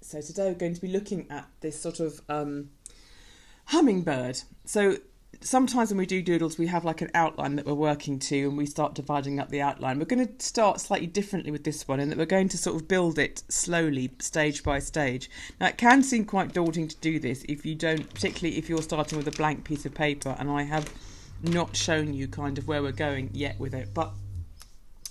So today we're going to be looking at this sort of hummingbird. So sometimes when we do doodles, we have like an outline that we're working to, and we start dividing up the outline. We're going to start slightly differently with this one, in that we're going to sort of build it slowly, stage by stage. Now, it can seem quite daunting to do this if you don't, particularly if you're starting with a blank piece of paper, and I have not shown you kind of where we're going yet with it. But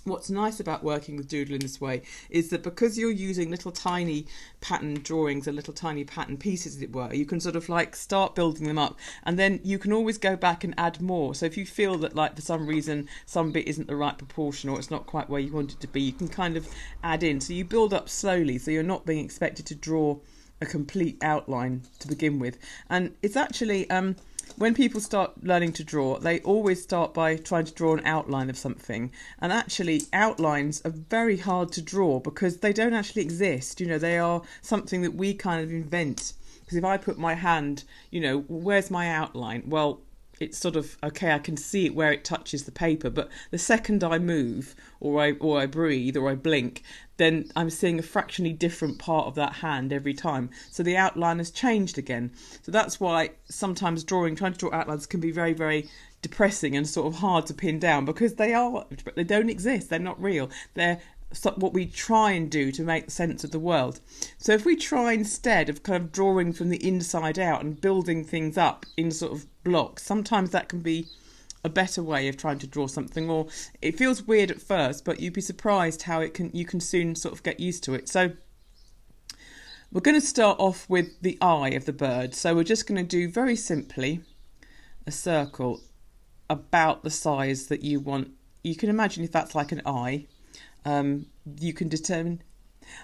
what's nice about working with doodle in this way is that because you're using little tiny pattern drawings and little tiny pattern pieces, as it were, you can sort of like start building them up, and then you can always go back and add more. So if you feel that like for some reason some bit isn't the right proportion or it's not quite where you want it to be, you can kind of add in. So you build up slowly, so you're not being expected to draw a complete outline to begin with. And it's actually when people start learning to draw, they always start by trying to draw an outline of something. And actually, outlines are very hard to draw because they don't actually exist. You know, they are something that we kind of invent. Because if I put my hand, you know, where's my outline? Well, it's sort of, okay, I can see it where it touches the paper, but the second I move or I breathe or I blink, then I'm seeing a fractionally different part of that hand every time. So the outline has changed again. So that's why sometimes trying to draw outlines can be very, very depressing and sort of hard to pin down, because they don't exist. They're not real. They're what we try and do to make sense of the world. So if we try instead of kind of drawing from the inside out and building things up in sort of blocks, sometimes that can be a better way of trying to draw something. Or it feels weird at first, but you'd be surprised how you can soon sort of get used to it. So we're going to start off with the eye of the bird. So we're just going to do very simply a circle about the size that you want. You can imagine if that's like an eye. You can determine.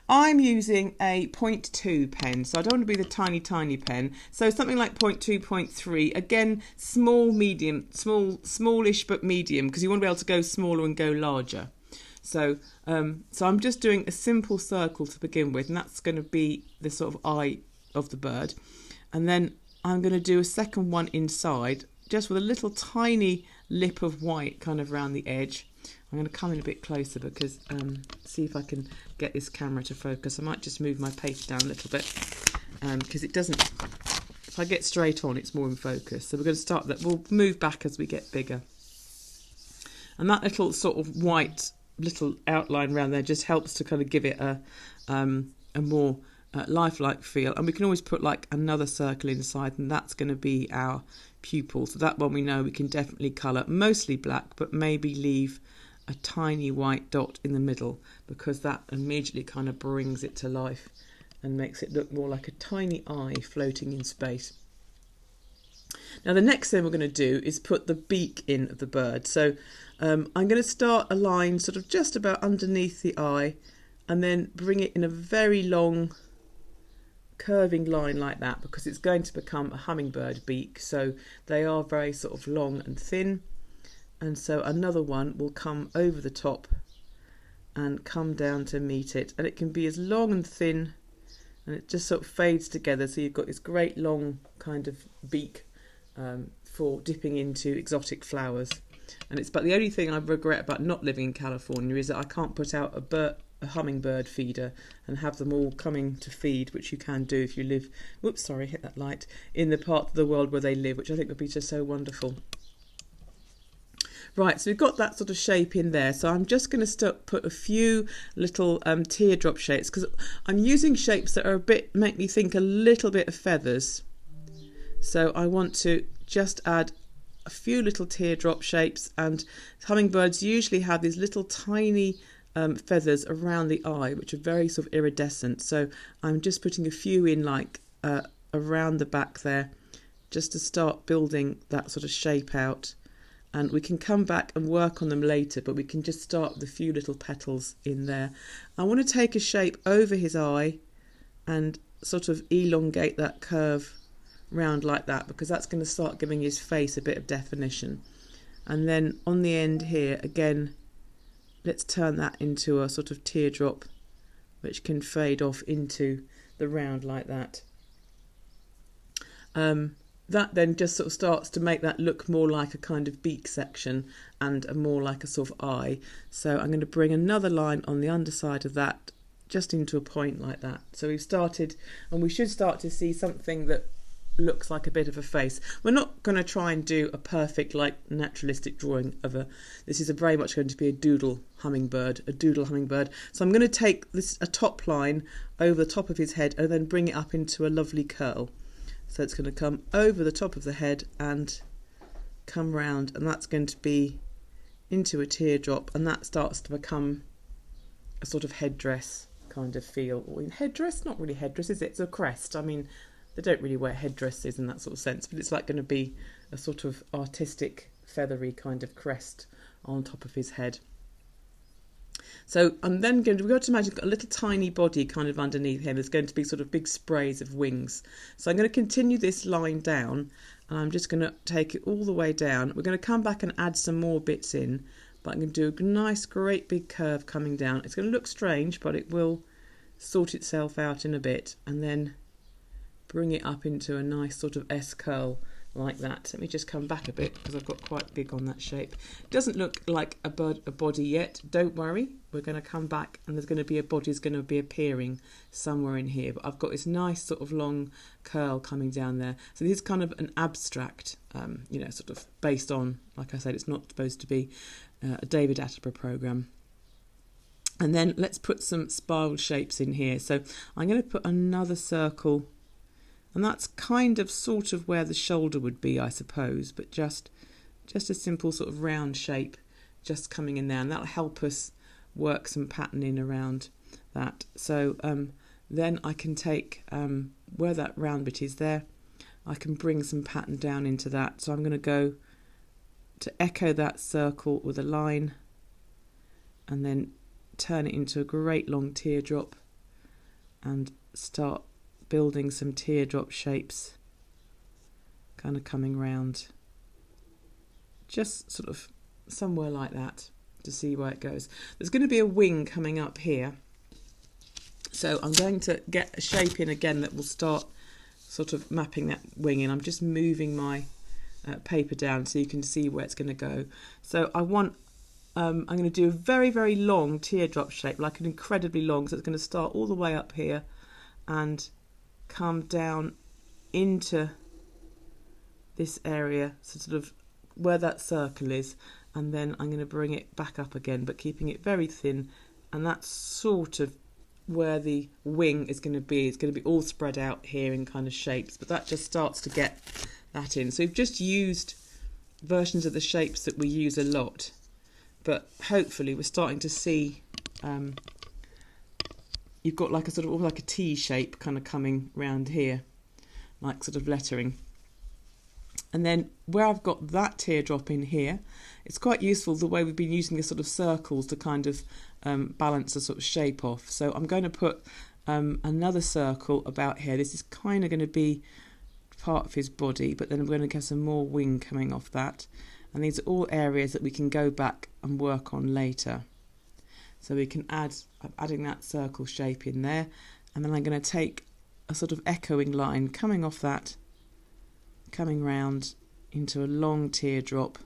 I'm using a 0.2 pen, so I don't want to be the tiny pen. So something like 0.2, 0.3. Again, small, medium, smallish but medium, because you want to be able to go smaller and go larger. So I'm just doing a simple circle to begin with, and that's going to be the sort of eye of the bird. And then I'm going to do a second one inside, just with a little tiny lip of white kind of around the edge. I'm going to come in a bit closer because see if I can get this camera to focus. I might just move my paper down a little bit because it doesn't. If I get straight on, it's more in focus. So we're going to start that. We'll move back as we get bigger. And that little sort of white little outline around there just helps to kind of give it a more lifelike feel. And we can always put like another circle inside, and that's going to be our pupil. So that one we know we can definitely colour, mostly black, but maybe leave a tiny white dot in the middle, because that immediately kind of brings it to life and makes it look more like a tiny eye floating in space. Now the next thing we're going to do is put the beak in of the bird. So I'm going to start a line sort of just about underneath the eye, and then bring it in a very long curving line like that, because it's going to become a hummingbird beak. So they are very sort of long and thin. And so another one will come over the top and come down to meet it. And it can be as long and thin, and it just sort of fades together. So you've got this great long kind of beak for dipping into exotic flowers. But the only thing I regret about not living in California is that I can't put out a hummingbird feeder and have them all coming to feed, which you can do if you live, hit that light, in the part of the world where they live, which I think would be just so wonderful. Right, so we've got that sort of shape in there. So I'm just going to put a few little teardrop shapes, because I'm using shapes that are make me think a little bit of feathers. So I want to just add a few little teardrop shapes, and hummingbirds usually have these little tiny feathers around the eye, which are very sort of iridescent. So I'm just putting a few in like around the back there, just to start building that sort of shape out. And we can come back and work on them later, but we can just start with a few little petals in there. I want to take a shape over his eye and sort of elongate that curve round like that, because that's going to start giving his face a bit of definition. And then on the end here, again, let's turn that into a sort of teardrop, which can fade off into the round like that. That then just sort of starts to make that look more like a kind of beak section and more like a sort of eye. So I'm going to bring another line on the underside of that just into a point like that. So we've started, and we should start to see something that looks like a bit of a face. We're not going to try and do a perfect like naturalistic drawing of this is very much going to be a doodle hummingbird. So I'm going to take a top line over the top of his head and then bring it up into a lovely curl. So it's going to come over the top of the head and come round, and that's going to be into a teardrop, and that starts to become a sort of headdress kind of feel. Or headdress, not really headdress, is it? It's a crest. I mean, they don't really wear headdresses in that sort of sense, but it's like going to be a sort of artistic, feathery kind of crest on top of his head. So I'm then we've got to imagine a little tiny body kind of underneath him. There's going to be sort of big sprays of wings. So I'm going to continue this line down, and I'm just going to take it all the way down. We're going to come back and add some more bits in, but I'm going to do a nice, great big curve coming down. It's going to look strange, but it will sort itself out in a bit, and then bring it up into a nice sort of S curl like that. Let me just come back a bit because I've got quite big on that shape. It doesn't look like a body yet. Don't worry. We're going to come back, and there's going to be a body's going to be appearing somewhere in here. But I've got this nice sort of long curl coming down there. So this is kind of an abstract, sort of based on, like I said, it's not supposed to be a David Attenborough programme. And then let's put some spiral shapes in here. So I'm going to put another circle, and that's kind of sort of where the shoulder would be, I suppose, but just a simple sort of round shape just coming in there, and that'll help us work some patterning around that. So then I can take where that round bit is there, I can bring some pattern down into that. So I'm going to go to echo that circle with a line and then turn it into a great long teardrop and start building some teardrop shapes kind of coming round, just sort of somewhere like that, to see where it goes. There's going to be a wing coming up here, so I'm going to get a shape in again that will start sort of mapping that wing in. I'm just moving my paper down so you can see where it's going to go. So I want I'm going to do a very, very long teardrop shape, like an incredibly long, so it's going to start all the way up here and come down into this area, so sort of where that circle is, and then I'm going to bring it back up again, but keeping it very thin, and that's sort of where the wing is going to be. It's going to be all spread out here in kind of shapes, but that just starts to get that in. So we've just used versions of the shapes that we use a lot, but hopefully we're starting to see you've got like a sort of almost like a T shape kind of coming round here, like sort of lettering. And then where I've got that teardrop in here, it's quite useful the way we've been using the sort of circles to kind of balance the sort of shape off. So I'm going to put another circle about here. This is kind of going to be part of his body, but then I'm going to get some more wing coming off that. And these are all areas that we can go back and work on later. So we can I'm adding that circle shape in there, and then I'm going to take a sort of echoing line coming off that, coming round into a long teardrop,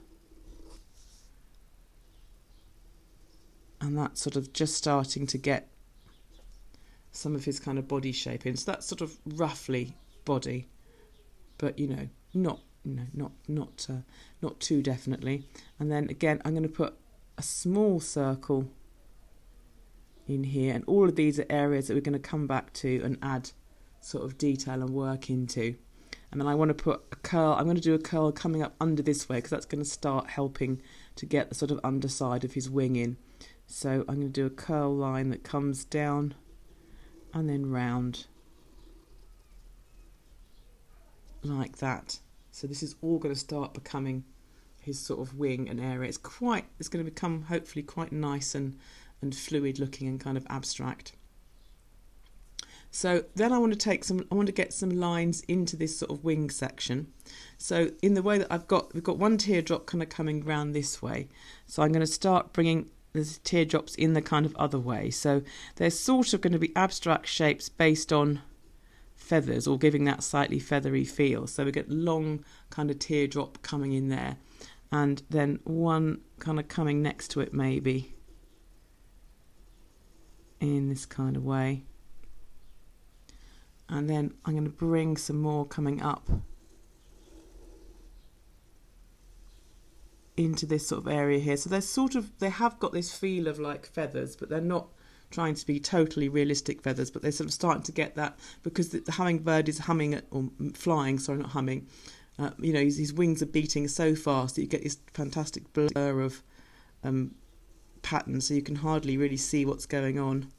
and that's sort of just starting to get some of his kind of body shape in. So that's sort of roughly body, but not too definitely. And then again I'm going to put a small circle in here, and all of these are areas that we're going to come back to and add sort of detail and work into. And then I want to put a curl. I'm going to do a curl coming up under this way, because that's going to start helping to get the sort of underside of his wing in. So I'm going to do a curl line that comes down and then round like that. So this is all going to start becoming his sort of wing and area. It's going to become hopefully quite nice and fluid looking and kind of abstract. So then I want to get some lines into this sort of wing section. So in the way that we've got one teardrop kind of coming round this way. So I'm going to start bringing the teardrops in the kind of other way. So they're sort of going to be abstract shapes based on feathers, or giving that slightly feathery feel. So we get long kind of teardrop coming in there, and then one kind of coming next to it maybe in this kind of way. And then I'm going to bring some more coming up into this sort of area here. So they have got this feel of like feathers, but they're not trying to be totally realistic feathers, but they're sort of starting to get that, because the hummingbird is flying, sorry, not humming. His wings are beating so fast that you get this fantastic blur of patterns, so you can hardly really see what's going on.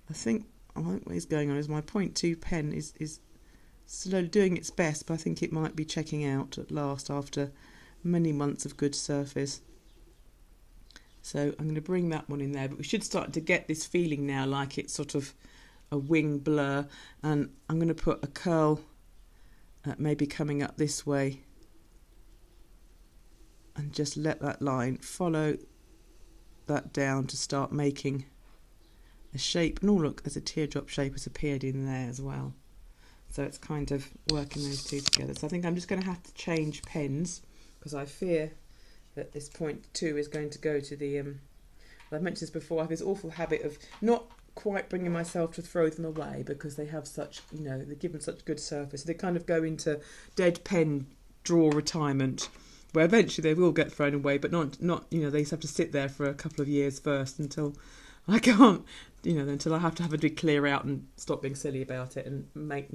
I think what is going on is my 0.2 pen is slowly doing its best, but I think it might be checking out at last after many months of good surface. So I'm going to bring that one in there, but we should start to get this feeling now like it's sort of a wing blur, and I'm going to put a curl maybe coming up this way, and just let that line follow that down to start making a shape. And oh look, there's a teardrop shape has appeared in there as well, so it's kind of working those two together. So I think I'm just going to have to change pens, because I fear that this 0.2 is going to go to the I've mentioned this before, I have this awful habit of not quite bringing myself to throw them away, because they have such, they're given such good surface. They kind of go into dead pen drawer retirement, where eventually they will get thrown away, but not they just have to sit there for a couple of years first until I can't, until I have to have a big clear out and stop being silly about it and make,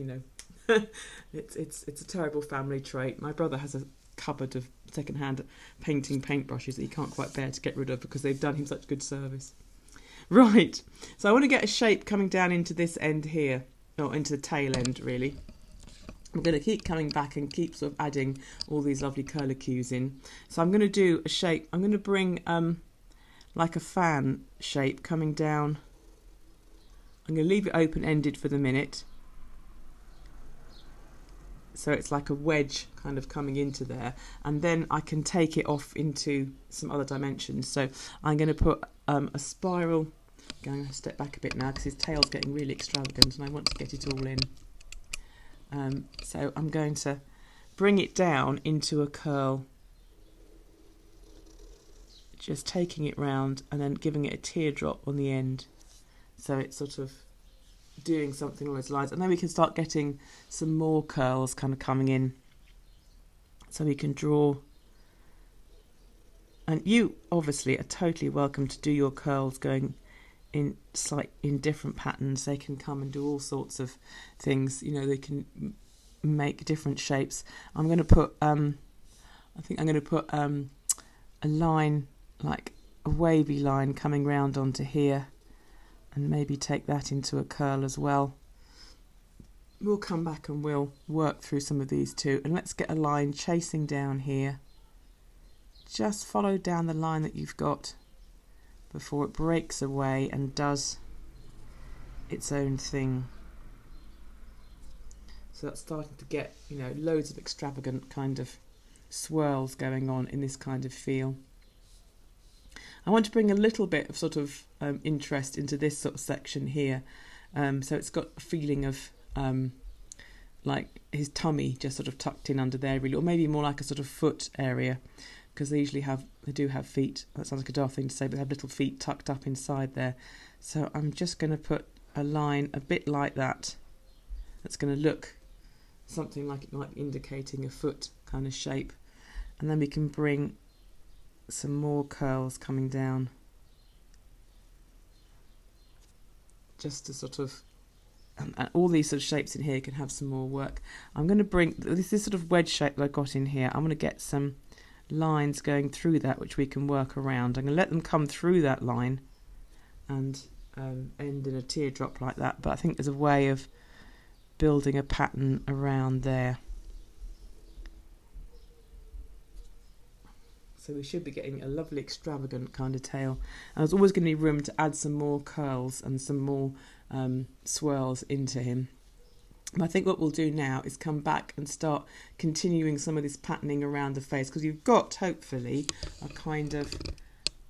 it's a terrible family trait. My brother has a cupboard of second-hand painting paintbrushes that he can't quite bear to get rid of, because they've done him such good service. Right, so I want to get a shape coming down into this end here, or into the tail end really. I'm going to keep coming back and keep sort of adding all these lovely curlicues in. So I'm going to do a shape. I'm going to bring like a fan shape coming down. I'm going to leave it open-ended for the minute, so it's like a wedge kind of coming into there, and then I can take it off into some other dimensions. So I'm going to put a spiral. I'm going to step back a bit now because his tail's getting really extravagant and I want to get it all in. So I'm going to bring it down into a curl, just taking it round and then giving it a teardrop on the end, so it's sort of doing something along those lines. And then we can start getting some more curls kind of coming in, so we can draw. And you obviously are totally welcome to do your curls going in different patterns. They can come and do all sorts of things, they can make different shapes. I'm going to put I think I'm going to put a line, like a wavy line coming round onto here, and maybe take that into a curl as well. We'll come back and we'll work through some of these too. And let's get a line chasing down here. Just follow down the line that you've got before it breaks away and does its own thing. So that's starting to get, loads of extravagant kind of swirls going on in this kind of feel. I want to bring a little bit of sort of interest into this sort of section here. So it's got a feeling of like his tummy just sort of tucked in under there really, or maybe more like a sort of foot area, because they do have feet. That sounds like a daft thing to say, but they have little feet tucked up inside there. So I'm just going to put a line a bit like that. That's going to look something like it might be indicating a foot kind of shape. And then we can bring some more curls coming down, just to sort of, and all these sort of shapes in here can have some more work. I'm going to bring this sort of wedge shape that I got in here. I'm going to get some lines going through that which we can work around. I'm going to let them come through that line and end in a teardrop like that, but I think there's a way of building a pattern around there. So we should be getting a lovely extravagant kind of tail. And there's always going to be room to add some more curls and some more swirls into him. And I think what we'll do now is come back and start continuing some of this patterning around the face, because you've got, hopefully, a kind of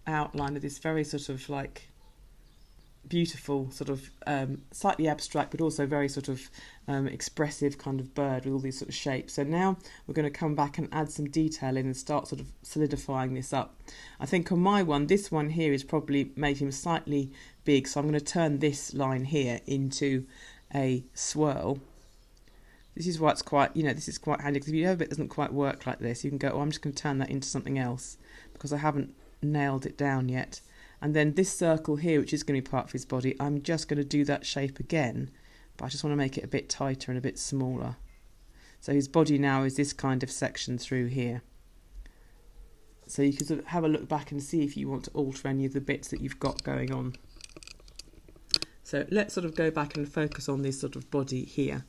outline of this very sort of like beautiful sort of slightly abstract but also very sort of expressive kind of bird with all these sort of shapes. So now we're going to come back and add some detail in and start sort of solidifying this up. I think on my one, this one here is probably made him slightly big, so I'm going to turn this line here into a swirl. This is why it's quite, this is quite handy, because if you know a bit doesn't quite work like this, you can go, oh, I'm just going to turn that into something else, because I haven't nailed it down yet. And then this circle here, which is going to be part of his body, I'm just going to do that shape again, but I just want to make it a bit tighter and a bit smaller. So his body now is this kind of section through here. So you can sort of have a look back and see if you want to alter any of the bits that you've got going on. So let's sort of go back and focus on this sort of body here.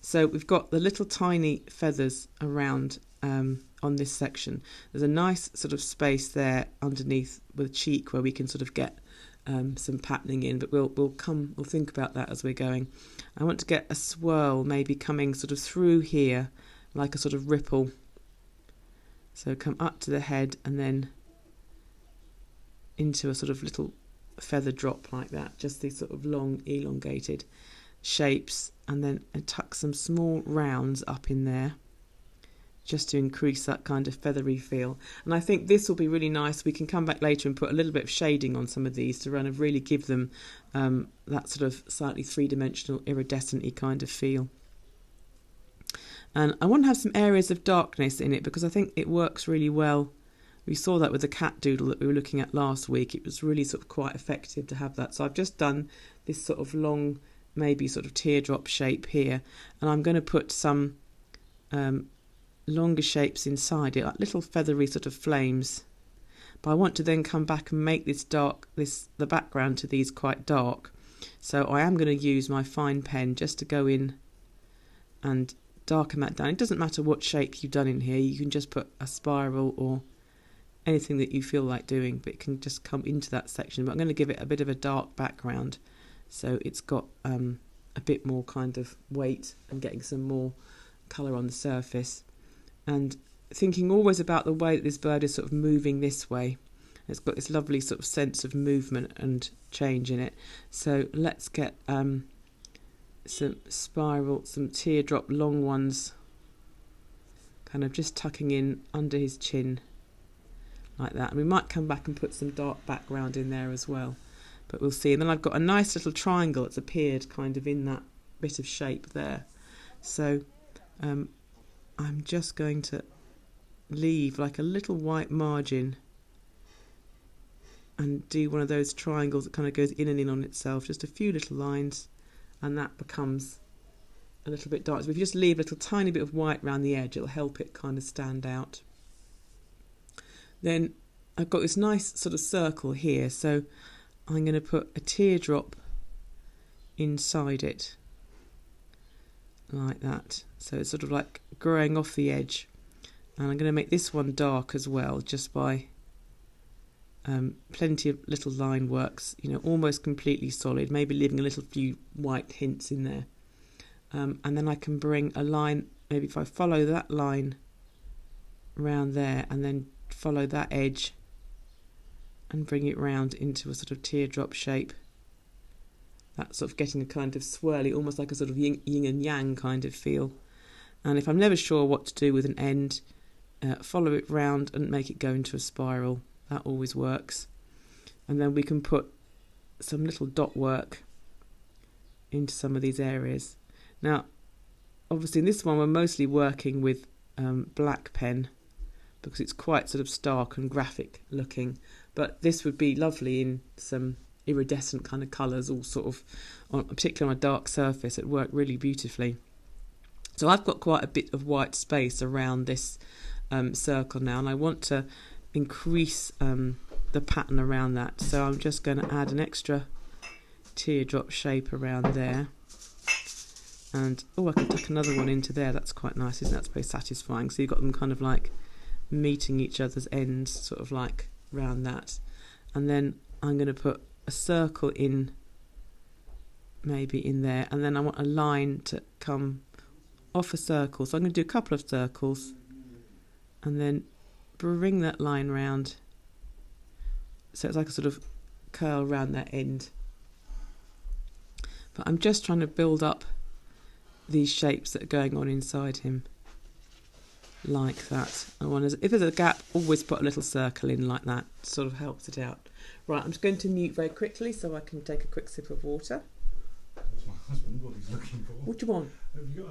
So we've got the little tiny feathers around on this section. There's a nice sort of space there underneath with a cheek where we can sort of get some patterning in, but we'll think about that as we're going. I want to get a swirl maybe coming sort of through here, like a sort of ripple. So come up to the head and then into a sort of little feather drop like that, just these sort of long elongated shapes, and then tuck some small rounds up in there just to increase that kind of feathery feel. And I think this will be really nice. We can come back later and put a little bit of shading on some of these to kind of really give them that sort of slightly three-dimensional, iridescent-y kind of feel. And I want to have some areas of darkness in it because I think it works really well. We saw that with the cat doodle that we were looking at last week. It was really sort of quite effective to have that. So I've just done this sort of long, maybe sort of teardrop shape here. And I'm going to put some longer shapes inside it, like little feathery sort of flames. But I want to then come back and make this dark, the background to these quite dark. So I am going to use my fine pen just to go in and darken that down. It doesn't matter what shape you've done in here. You can just put a spiral or anything that you feel like doing, but it can just come into that section. But I'm going to give it a bit of a dark background so it's got a bit more kind of weight and getting some more colour on the surface. And thinking always about the way that this bird is sort of moving this way. It's got this lovely sort of sense of movement and change in it. So let's get some spiral, some teardrop long ones, kind of just tucking in under his chin like that. And we might come back and put some dark background in there as well, but we'll see. And then I've got a nice little triangle that's appeared kind of in that bit of shape there. So I'm just going to leave like a little white margin and do one of those triangles that kind of goes in and in on itself, just a few little lines, and that becomes a little bit dark. So if you just leave a little tiny bit of white around the edge, it'll help it kind of stand out. Then I've got this nice sort of circle here, so I'm going to put a teardrop inside it like that. So it's sort of like growing off the edge, and I'm going to make this one dark as well, just by plenty of little line works, almost completely solid, maybe leaving a little few white hints in there. And then I can bring a line, maybe if I follow that line around there and then follow that edge and bring it round into a sort of teardrop shape. That's sort of getting a kind of swirly, almost like a sort of yin and yang kind of feel. And if I'm never sure what to do with an end, follow it round and make it go into a spiral. That always works. And then we can put some little dot work into some of these areas. Now, obviously in this one we're mostly working with black pen because it's quite sort of stark and graphic looking. But this would be lovely in some iridescent kind of colours, all sort of, particularly on a dark surface. It worked really beautifully. So I've got quite a bit of white space around this circle now, and I want to increase the pattern around that. So I'm just going to add an extra teardrop shape around there. And, I can tuck another one into there. That's quite nice, isn't that? That's very satisfying. So you've got them kind of like meeting each other's ends, sort of like around that. And then I'm going to put a circle in, maybe in there. And then I want a line to come off a circle. So I'm going to do a couple of circles and then bring that line round. So it's like a sort of curl around that end. But I'm just trying to build up these shapes that are going on inside him like that. If there's a gap, always put a little circle in like that. Sort of helps it out. Right, I'm just going to mute very quickly so I can take a quick sip of water. That's my husband, what he's looking for. What do you want? Have you got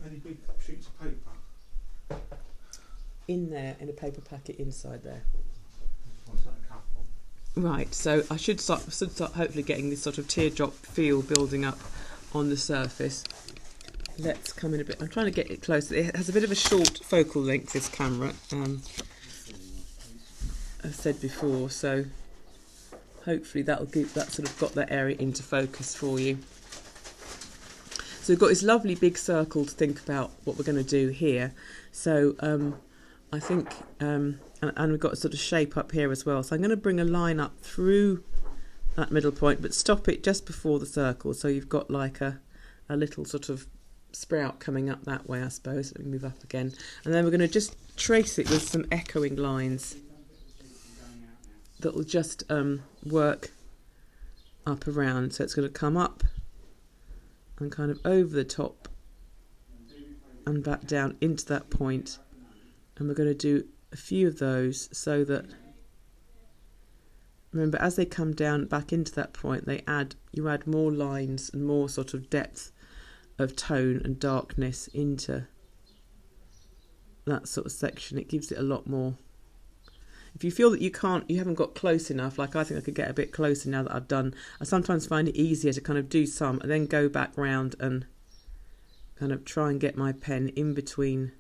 any big sheets of paper? In there, in a paper packet inside there. What's that, a cup of? Right, so I should start hopefully getting this sort of teardrop feel building up on the surface. Let's come in a bit. I'm trying to get it closer. It has a bit of a short focal length, this camera, I've said before, so hopefully that'll give that sort of got that area into focus for you. So we've got this lovely big circle to think about what we're going to do here. So I think, and we've got a sort of shape up here as well. So I'm going to bring a line up through that middle point, but stop it just before the circle. So you've got like a little sort of sprout coming up that way, I suppose. Let me move up again. And then we're going to just trace it with some echoing lines that will just work up around. So it's going to come up and kind of over the top and back down into that point. And we're going to do a few of those so that, remember, as they come down back into that point, you add more lines and more sort of depth of tone and darkness into that sort of section. It gives it a lot more. If you feel that you haven't got close enough, like I think I could get a bit closer now that I've done, I sometimes find it easier to kind of do some and then go back round and kind of try and get my pen in between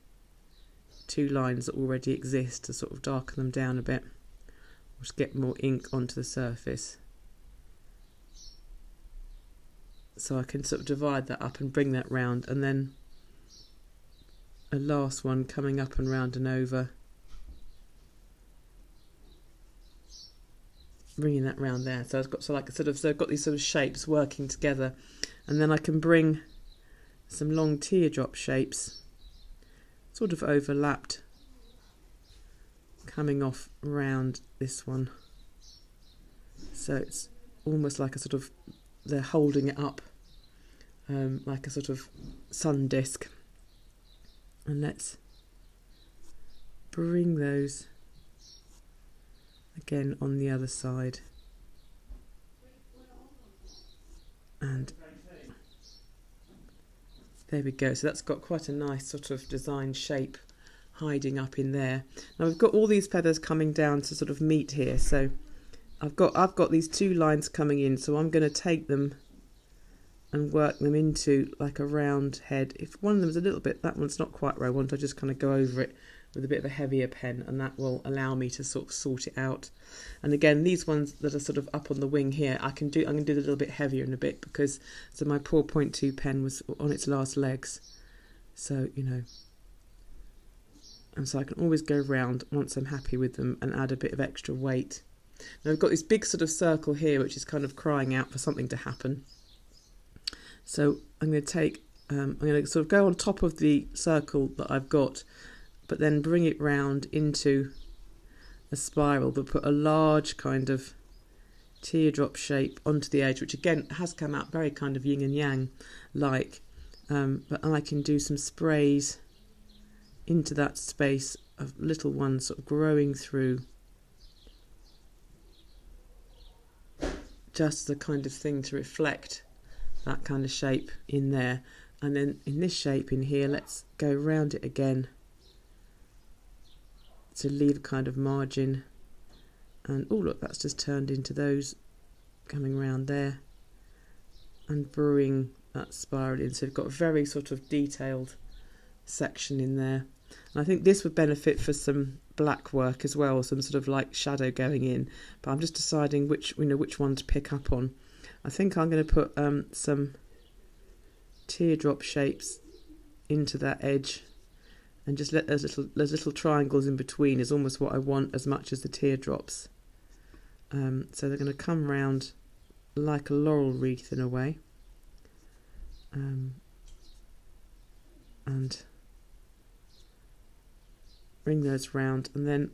two lines that already exist to sort of darken them down a bit, or just get more ink onto the surface. So I can sort of divide that up and bring that round, and then a last one coming up and round and over, bringing that round there. So I've got I've got these sort of shapes working together, and then I can bring some long teardrop shapes, sort of overlapped, coming off round this one. So it's almost like a sort of, they're holding it up like a sort of sun disk. And let's bring those again on the other side. And there we go. So that's got quite a nice sort of design shape hiding up in there. Now we've got all these feathers coming down to sort of meet here. So I've got these two lines coming in, so I'm going to take them and work them into like a round head. If one of them is a little bit, that one's not quite where I want, I just kind of go over it with a bit of a heavier pen, and that will allow me to sort of sort it out. And again, these ones that are sort of up on the wing here, I'm going to do a little bit heavier in a bit, because so my poor 0.2 pen was on its last legs. So, you know, and so I can always go round once I'm happy with them and add a bit of extra weight. Now I've got this big sort of circle here which is kind of crying out for something to happen. So I'm going to take, I'm going to sort of go on top of the circle that I've got, but then bring it round into a spiral, but put a large kind of teardrop shape onto the edge, which again has come out very kind of yin and yang like, but I can do some sprays into that space of little ones sort of growing through, just the kind of thing to reflect that kind of shape in there. And then in this shape in here, let's go around it again to leave a kind of margin. And oh look, that's just turned into those coming around there, and bring that spiral in. So we've got a very sort of detailed section in there. And I think this would benefit for some black work as well, some sort of like shadow going in, but I'm just deciding which one to pick up on. I think I'm going to put some teardrop shapes into that edge, and just let those little triangles in between is almost what I want as much as the teardrops. So they're going to come round like a laurel wreath in a way, and bring those round, and then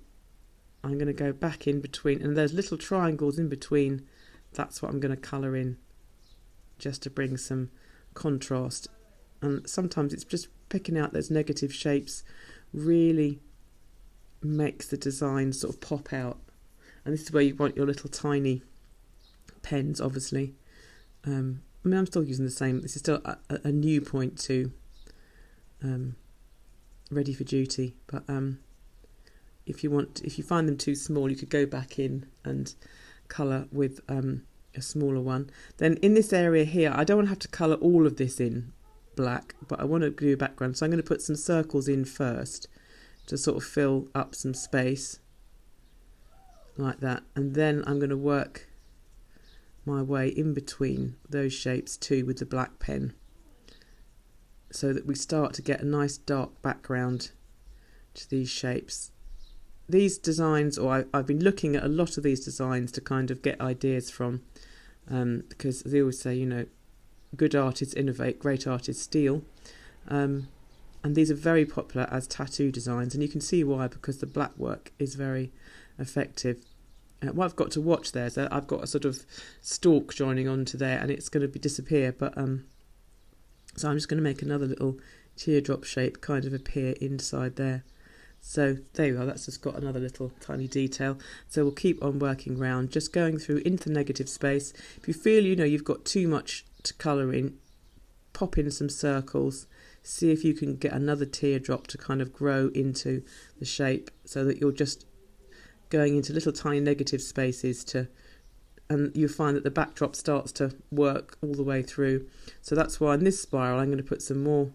I'm going to go back in between, and those little triangles in between, that's what I'm going to colour in, just to bring some contrast. And sometimes it's just picking out those negative shapes really makes the design sort of pop out. And this is where you want your little tiny pens, obviously. I mean, I'm still using the same. This is still a new point to ready for duty. But if you find them too small, you could go back in and colour with a smaller one. Then in this area here, I don't want to have to colour all of this in black, but I want to do a background. So I'm going to put some circles in first to sort of fill up some space like that. And then I'm going to work my way in between those shapes too with the black pen, so that we start to get a nice dark background to these shapes. These designs, or I've been looking at a lot of these designs to kind of get ideas from, because they always say, you know, good artists innovate, great artists steal. And these are very popular as tattoo designs, and you can see why, because the black work is very effective. What I've got to watch there is I've got a sort of stalk joining onto there, and it's going to disappear. But so I'm just going to make another little teardrop shape kind of appear inside there. So there you are, that's just got another little tiny detail. So we'll keep on working round, just going through into the negative space. If you feel, you know, you've got too much to colour in, pop in some circles, see if you can get another teardrop to kind of grow into the shape, so that you're just going into little tiny negative spaces and you'll find that the backdrop starts to work all the way through. So that's why in this spiral I'm going to put some more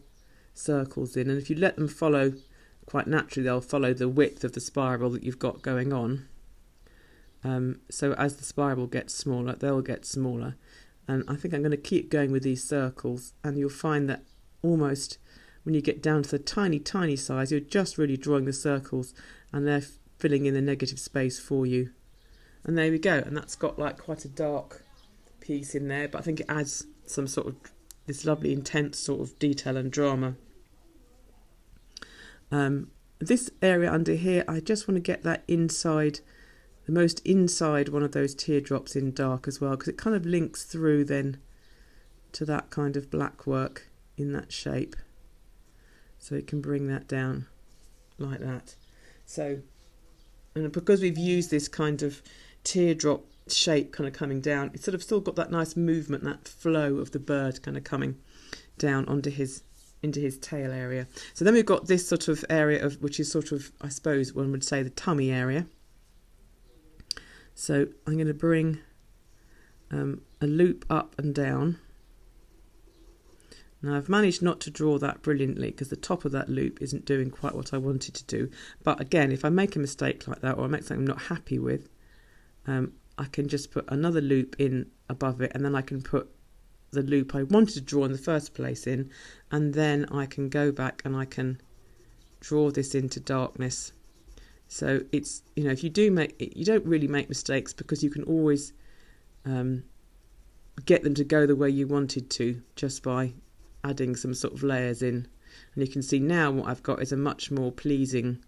circles in, and if you let them follow quite naturally, they'll follow the width of the spiral that you've got going on. So as the spiral gets smaller, they'll get smaller. And I think I'm going to keep going with these circles, and you'll find that almost when you get down to the tiny, tiny size, you're just really drawing the circles, and they're filling in the negative space for you. And there we go. And that's got like quite a dark piece in there, but I think it adds some sort of this lovely intense sort of detail and drama. This area under here, I just want to get that inside, the most inside one of those teardrops in dark as well, because it kind of links through then to that kind of black work in that shape. So you can bring that down like that. So, and because we've used this kind of teardrop shape kind of coming down, it's sort of still got that nice movement, that flow of the bird kind of coming down onto into his tail area. So then we've got this sort of area of, which is sort of, I suppose one would say, the tummy area. So I'm going to bring a loop up and down. Now I've managed not to draw that brilliantly because the top of that loop isn't doing quite what I wanted to do. But again, if I make a mistake like that, or I make something I'm not happy with, I can just put another loop in above it, and then I can put the loop I wanted to draw in the first place in, and then I can go back and I can draw this into darkness. So it's, you know, if you do make it, you don't really make mistakes, because you can always get them to go the way you wanted to just by adding some sort of layers in. And you can see now what I've got is a much more pleasing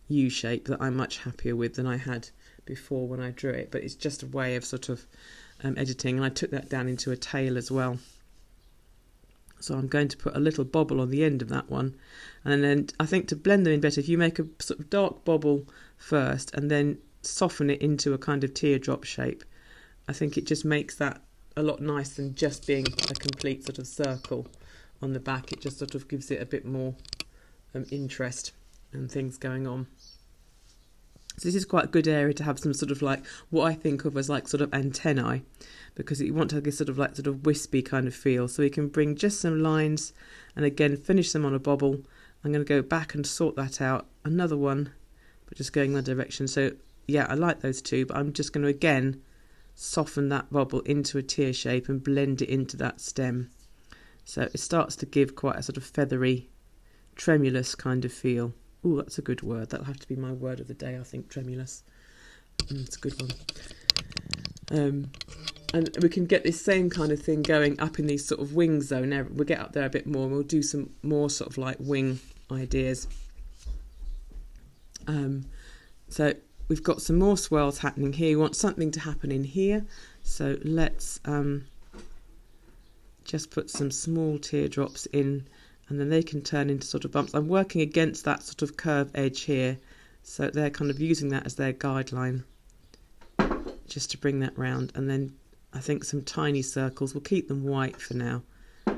U shape that I'm much happier with than I had before when I drew it. But it's just a way of sort of editing, and I took that down into a tail as well. So I'm going to put a little bobble on the end of that one, and then I think to blend them in better, if you make a sort of dark bobble first and then soften it into a kind of teardrop shape, I think it just makes that a lot nicer than just being a complete sort of circle on the back. It just sort of gives it a bit more interest and things going on. So this is quite a good area to have some sort of like what I think of as like sort of antennae, because you want to have this sort of wispy kind of feel. So you can bring just some lines and again finish them on a bobble. I'm going to go back and sort that out. Another one, but just going in that direction. So yeah, I like those two, but I'm just going to again soften that bobble into a tear shape and blend it into that stem. So it starts to give quite a sort of feathery, tremulous kind of feel. Oh, that's a good word. That'll have to be my word of the day, I think, tremulous. It's a good one. And we can get this same kind of thing going up in these sort of wing zone. We'll get up there a bit more and we'll do some more sort of like wing ideas. So we've got some more swirls happening here. We want something to happen in here. So let's just put some small teardrops in, and then they can turn into sort of bumps. I'm working against that sort of curved edge here, so they're kind of using that as their guideline. just to bring that round, and then I think some tiny circles. We'll keep them white for now.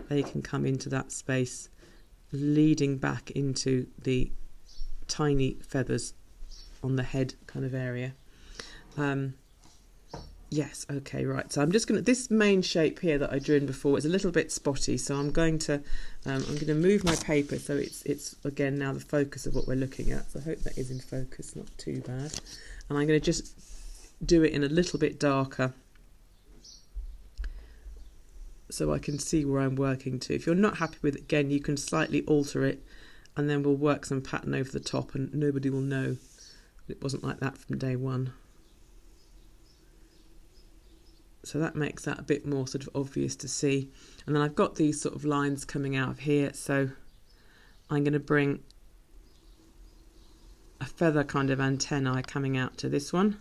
They can come into that space, leading back into the tiny feathers on the head kind of area. Yes, okay, right. So I'm just going to, this main shape here that I drew in before is a little bit spotty, so I'm going to move my paper so it's again now the focus of what we're looking at. So I hope that is in focus, not too bad. And I'm going to just do it in a little bit darker so I can see where I'm working to. If you're not happy with it, again, you can slightly alter it, and then we'll work some pattern over the top and nobody will know it wasn't like that from day one. So that makes that a bit more sort of obvious to see. And then I've got these sort of lines coming out of here, so I'm going to bring a feather kind of antennae coming out to this one,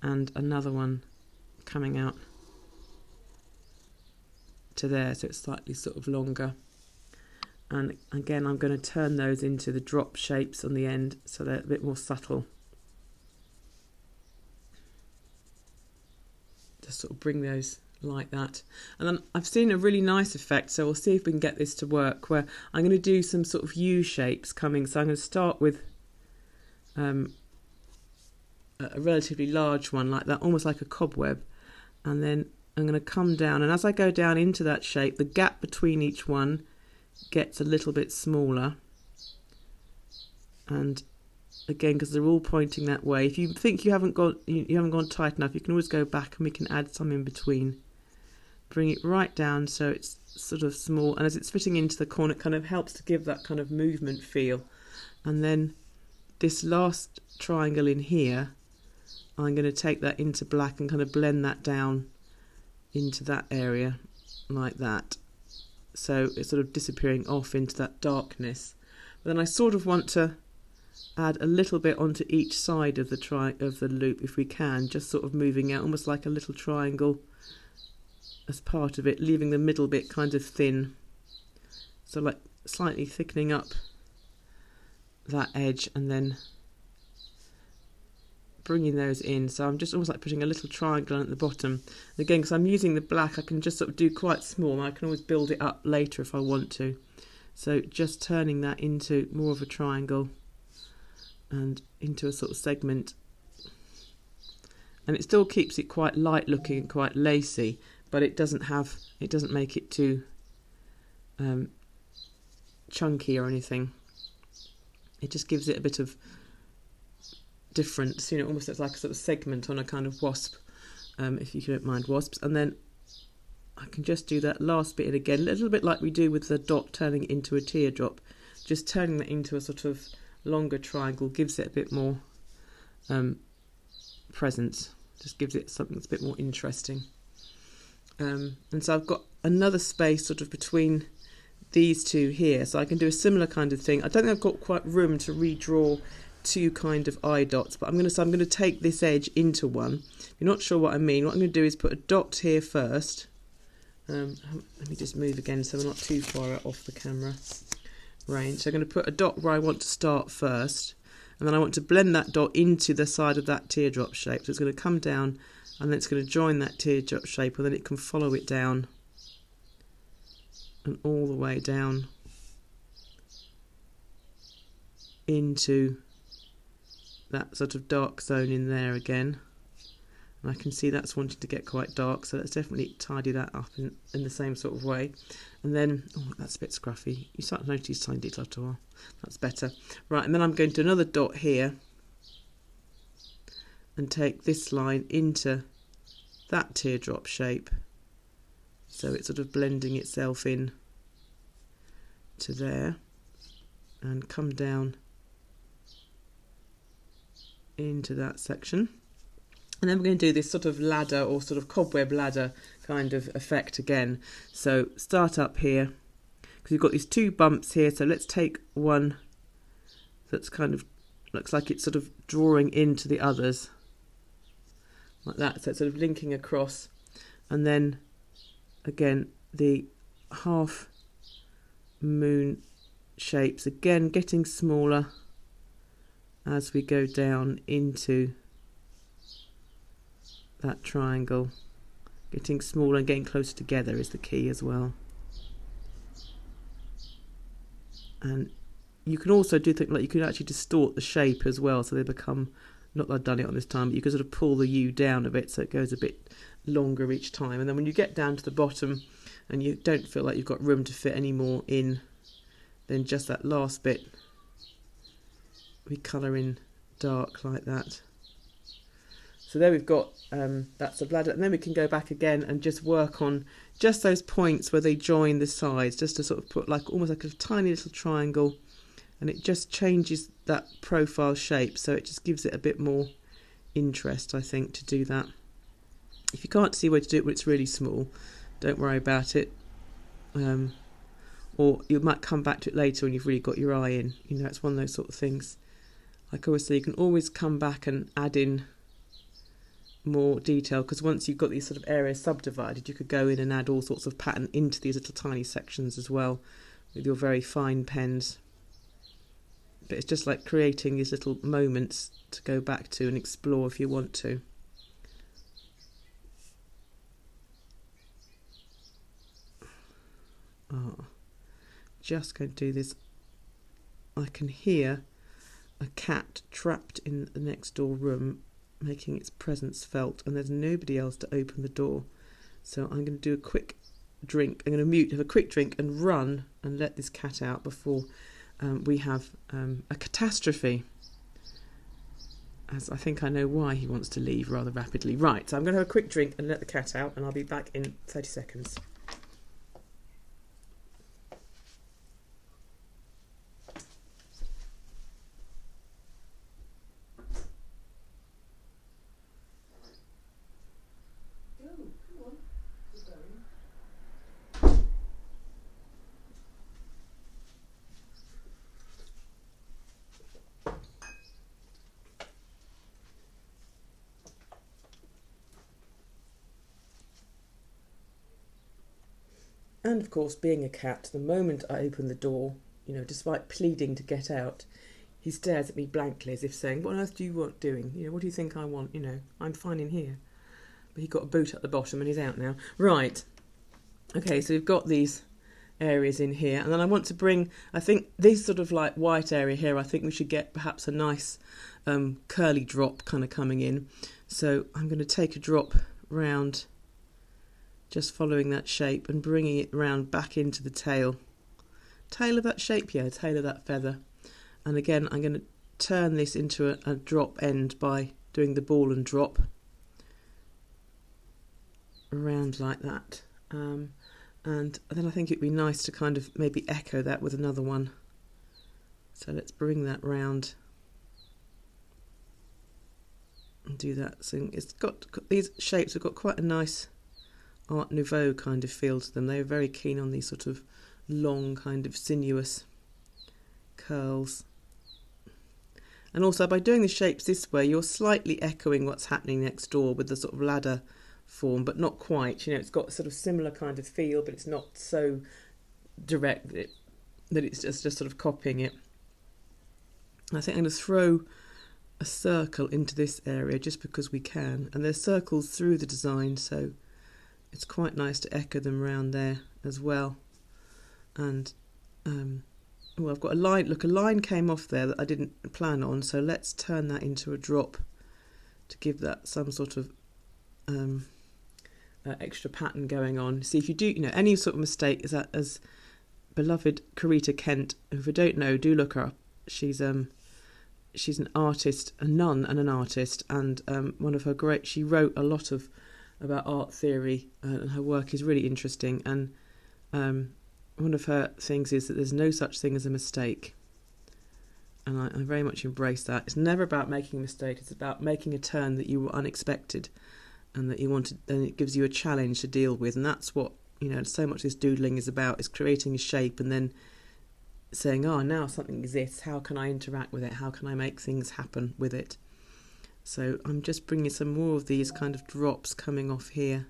and another one coming out to there, so it's slightly sort of longer. And again, I'm going to turn those into the drop shapes on the end, so they're a bit more subtle. Just sort of bring those like that. And then I've seen a really nice effect, so we'll see if we can get this to work, where I'm going to do some sort of U shapes coming. So I'm going to start with a relatively large one like that, almost like a cobweb, and then I'm going to come down, and as I go down into that shape, the gap between each one gets a little bit smaller. And again, because they're all pointing that way, if you think you haven't gone tight enough, you can always go back and we can add some in between. Bring it right down so it's sort of small, and as it's fitting into the corner, it kind of helps to give that kind of movement feel. And then this last triangle in here, I'm going to take that into black and kind of blend that down into that area like that, so it's sort of disappearing off into that darkness. But then I sort of want to add a little bit onto each side of the loop if we can, just sort of moving out almost like a little triangle as part of it, leaving the middle bit kind of thin, so like slightly thickening up that edge and then bringing those in. So I'm just almost like putting a little triangle at the bottom. And again, because I'm using the black, I can just sort of do quite small, and I can always build it up later if I want to. So just turning that into more of a triangle and into a sort of segment, and it still keeps it quite light looking and quite lacy, but it doesn't make it too chunky or anything. It just gives it a bit of difference, you know, almost looks like a sort of segment on a kind of wasp, if you don't mind wasps. And then I can just do that last bit again, a little bit like we do with the dot, turning it into a teardrop, just turning that into a sort of longer triangle gives it a bit more presence, just gives it something that's a bit more interesting. And so I've got another space sort of between these two here, so I can do a similar kind of thing. I don't think I've got quite room to redraw two kind of eye dots, but I'm going to take this edge into one. If you're not sure what I mean, what I'm going to do is put a dot here first. Let me just move again so we're not too far off the camera range. So I'm going to put a dot where I want to start first, and then I want to blend that dot into the side of that teardrop shape. So it's going to come down, and then it's going to join that teardrop shape, and then it can follow it down and all the way down into that sort of dark zone in there again. And I can see that's wanting to get quite dark, so let's definitely tidy that up in the same sort of way. And then, oh, that's a bit scruffy. You start to notice tiny detail after a while. That's better. Right, and then I'm going to do another dot here and take this line into that teardrop shape, so it's sort of blending itself in to there, and come down into that section. And then we're going to do this sort of ladder or sort of cobweb ladder kind of effect again. So start up here, because you've got these two bumps here, so let's take one that's kind of looks like it's sort of drawing into the others like that, so it's sort of linking across. And then again the half moon shapes, again getting smaller as we go down into that triangle. Getting smaller and getting closer together is the key as well. And you can also do things like you can actually distort the shape as well, so they become, not that I've done it on this time, but you can sort of pull the U down a bit so it goes a bit longer each time. And then when you get down to the bottom and you don't feel like you've got room to fit any more in, then just that last bit we colour in dark like that. So there we've got that's the bladder, and then we can go back again and just work on just those points where they join the sides, just to sort of put like almost like a tiny little triangle, and it just changes that profile shape, so it just gives it a bit more interest, I think, to do that. If you can't see where to do it when it's really small, don't worry about it, or you might come back to it later when you've really got your eye in. You know, it's one of those sort of things. Like I always say, you can always come back and add in more detail, because once you've got these sort of areas subdivided, you could go in and add all sorts of pattern into these little tiny sections as well with your very fine pens. But it's just like creating these little moments to go back to and explore if you want to. Just going to do this. I can hear a cat trapped in the next door room making its presence felt, and there's nobody else to open the door, so I'm going to do a quick drink. I'm going to have a quick drink and run and let this cat out before we have a catastrophe, as I think I know why he wants to leave rather rapidly. Right, so I'm going to have a quick drink and let the cat out, and I'll be back in 30 seconds. And of course, being a cat, the moment I open the door, you know, despite pleading to get out, he stares at me blankly as if saying, what on earth do you want doing? You know, what do you think I want? You know, I'm fine in here. But he got a boot at the bottom and he's out now. Right. Okay, so we've got these areas in here. And then I want to bring, I think this sort of like white area here, I think we should get perhaps a nice curly drop kind of coming in. So I'm going to take a drop round, just following that shape and bringing it round back into the tail. Tail of that shape, yeah, tail of that feather. And again, I'm going to turn this into a drop end by doing the ball and drop around like that. And then I think it'd be nice to kind of maybe echo that with another one. So let's bring that round and do that. So it's got these shapes have got quite a nice Art Nouveau kind of feel to them. They're very keen on these sort of long kind of sinuous curls. And also by doing the shapes this way, you're slightly echoing what's happening next door with the sort of ladder form, but not quite. You know, it's got sort of similar kind of feel, but it's not so direct that it's just sort of copying it. I think I'm going to throw a circle into this area just because we can. And there's circles through the design, so it's quite nice to echo them around there as well. And well, I've got a line. Look, a line came off there that I didn't plan on, so let's turn that into a drop to give that some sort of extra pattern going on. See, if you do, you know, any sort of mistake, is that as beloved Carita Kent, if you don't know, do look her up. She's an artist, a nun and an artist, and one of her great. She wrote a lot about art theory, and her work is really interesting. And one of her things is that there's no such thing as a mistake, and I very much embrace that. It's never about making a mistake. It's about making a turn that you were unexpected, and that you wanted. Then it gives you a challenge to deal with, and that's what, you know, so much this doodling is about: is creating a shape and then saying, oh, now something exists. How can I interact with it? How can I make things happen with it? So I'm just bringing some more of these kind of drops coming off here.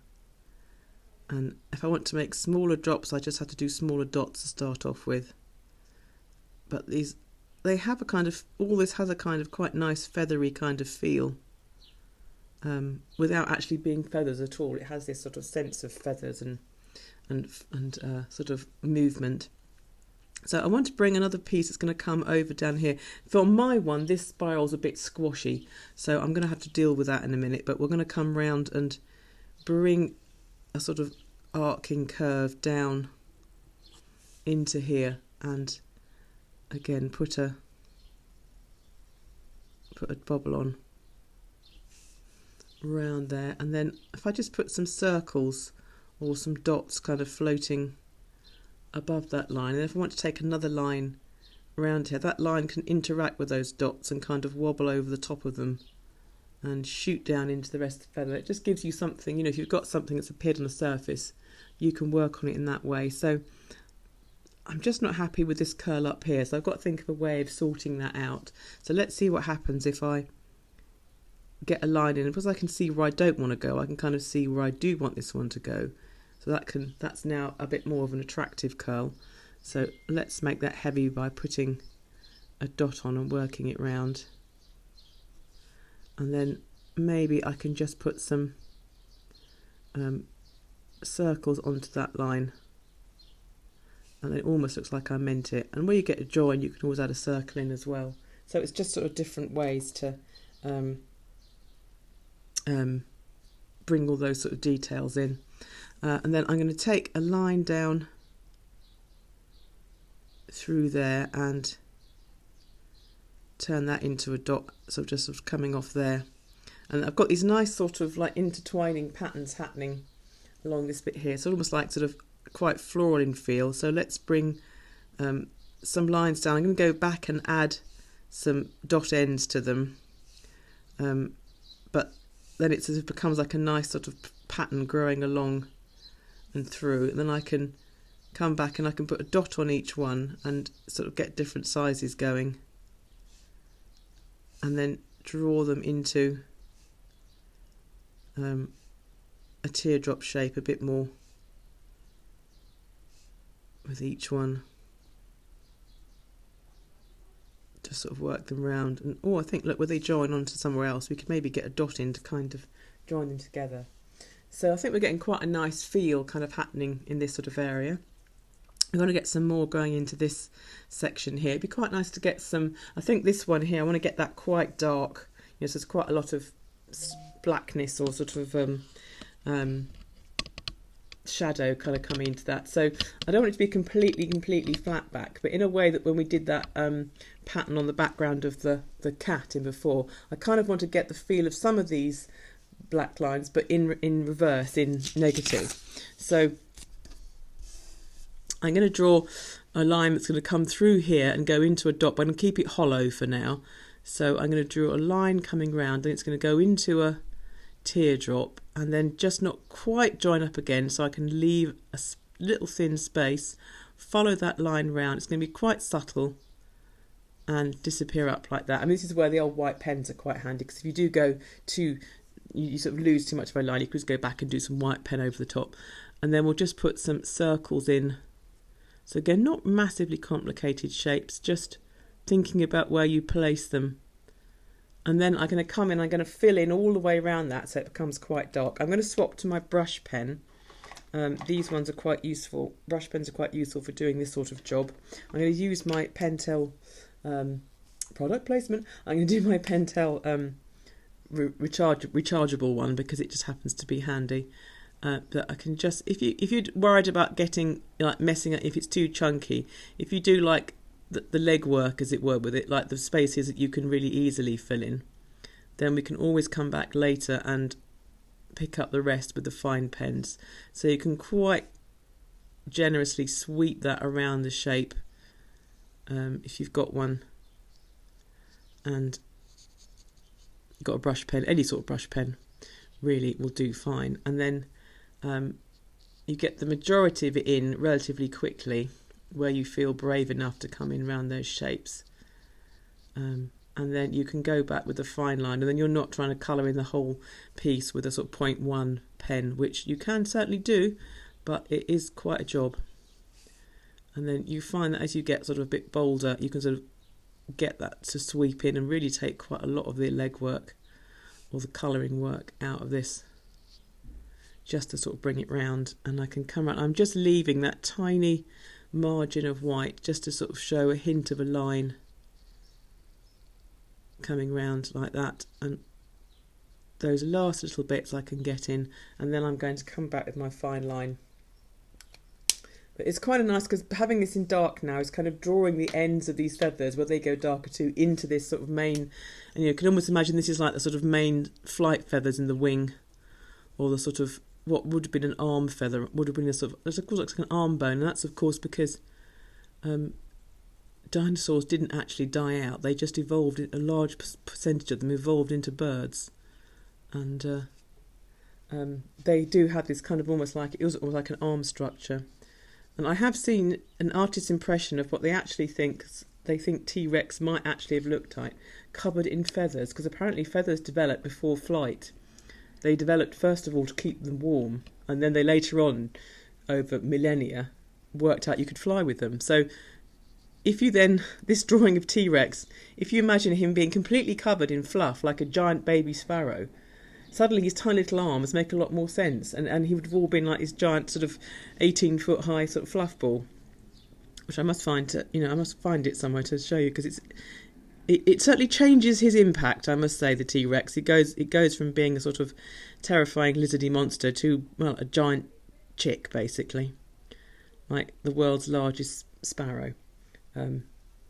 And if I want to make smaller drops, I just have to do smaller dots to start off with. But these, they have a kind of, all this has a kind of quite nice feathery kind of feel. without actually being feathers at all. It has this sort of sense of feathers and sort of movement. So I want to bring another piece that's going to come over down here. For my one, this spiral's a bit squashy, so I'm going to have to deal with that in a minute, but we're going to come round and bring a sort of arcing curve down into here, and again put a bobble on around there, and then if I just put some circles or some dots kind of floating above that line, and if I want to take another line around here, that line can interact with those dots and kind of wobble over the top of them and shoot down into the rest of the feather. It just gives you something, you know, if you've got something that's appeared on the surface, you can work on it in that way. So I'm just not happy with this curl up here, so I've got to think of a way of sorting that out. So let's see what happens if I get a line in, because I can see where I don't want to go, I can kind of see where I do want this one to go. So that's now a bit more of an attractive curl. So let's make that heavy by putting a dot on and working it round. And then maybe I can just put some circles onto that line. And then it almost looks like I meant it. And where you get a join, you can always add a circle in as well. So it's just sort of different ways to bring all those sort of details in. And then I'm going to take a line down through there and turn that into a dot, so just sort of coming off there. And I've got these nice sort of like intertwining patterns happening along this bit here. So almost like sort of quite floral in feel. So let's bring some lines down. I'm going to go back and add some dot ends to them. But then it sort of becomes like a nice sort of pattern growing along and through, and then I can come back and I can put a dot on each one and sort of get different sizes going, and then draw them into a teardrop shape a bit more with each one. Just sort of work them round, and I think, look, where they join onto somewhere else, we could maybe get a dot in to kind of join them together. So I think we're getting quite a nice feel kind of happening in this sort of area. I'm going to get some more going into this section here. It'd be quite nice to get some, I think this one here, I want to get that quite dark. You know, so there's quite a lot of blackness or sort of shadow kind of coming into that. So I don't want it to be completely flat back, but in a way that when we did that pattern on the background of the cat in before, I kind of want to get the feel of some of these black lines, but in reverse, in negative. So I'm going to draw a line that's going to come through here and go into a dot, but I'm going to keep it hollow for now. So I'm going to draw a line coming round, and it's going to go into a teardrop and then just not quite join up again, so I can leave a little thin space, follow that line round. It's going to be quite subtle and disappear up like that. I mean, this is where the old white pens are quite handy, because if you do go too, you sort of lose too much of a line, you could just go back and do some white pen over the top. And then we'll just put some circles in. So again, not massively complicated shapes, just thinking about where you place them. And then I'm going to come in, I'm going to fill in all the way around that so it becomes quite dark. I'm going to swap to my brush pen. These ones are quite useful. Brush pens are quite useful for doing this sort of job. I'm going to use my Pentel product placement. I'm going to do my Pentel rechargeable one, because it just happens to be handy. But I can just, if you're worried about getting, like, messing up, if it's too chunky, if you do like the leg work, as it were, with it, like the spaces that you can really easily fill in, then we can always come back later and pick up the rest with the fine pens. So you can quite generously sweep that around the shape if you've got one and got a brush pen. Any sort of brush pen really will do fine, and then you get the majority of it in relatively quickly where you feel brave enough to come in around those shapes, and then you can go back with the fine line, and then you're not trying to colour in the whole piece with a sort of 0.1 pen, which you can certainly do, but it is quite a job. And then you find that as you get sort of a bit bolder, you can sort of get that to sweep in and really take quite a lot of the legwork or the colouring work out of this, just to sort of bring it round. And I can come around. I'm just leaving that tiny margin of white just to sort of show a hint of a line coming round like that, and those last little bits I can get in, and then I'm going to come back with my fine line. But it's quite nice because having this in dark now is kind of drawing the ends of these feathers where they go darker too into this sort of main, and you can almost imagine this is like the sort of main flight feathers in the wing, or the sort of what would have been an arm feather, would have been a sort of, of course like an arm bone, and that's of course because dinosaurs didn't actually die out, they just evolved, a large percentage of them evolved into birds, and they do have this kind of almost like, it was almost like an arm structure. And I have seen an artist's impression of what they actually think, they think T-Rex might actually have looked like, covered in feathers, because apparently feathers developed before flight. They developed first of all to keep them warm, and then they later on, over millennia, worked out you could fly with them. So if you then, this drawing of T-Rex, if you imagine him being completely covered in fluff like a giant baby sparrow, suddenly his tiny little arms make a lot more sense, and he would have all been like this giant sort of 18-foot high sort of fluff ball, which I must find I must find it somewhere to show you, because it certainly changes his impact, I must say, the T-Rex. It goes from being a sort of terrifying lizardy monster to, well, a giant chick, basically, like the world's largest sparrow,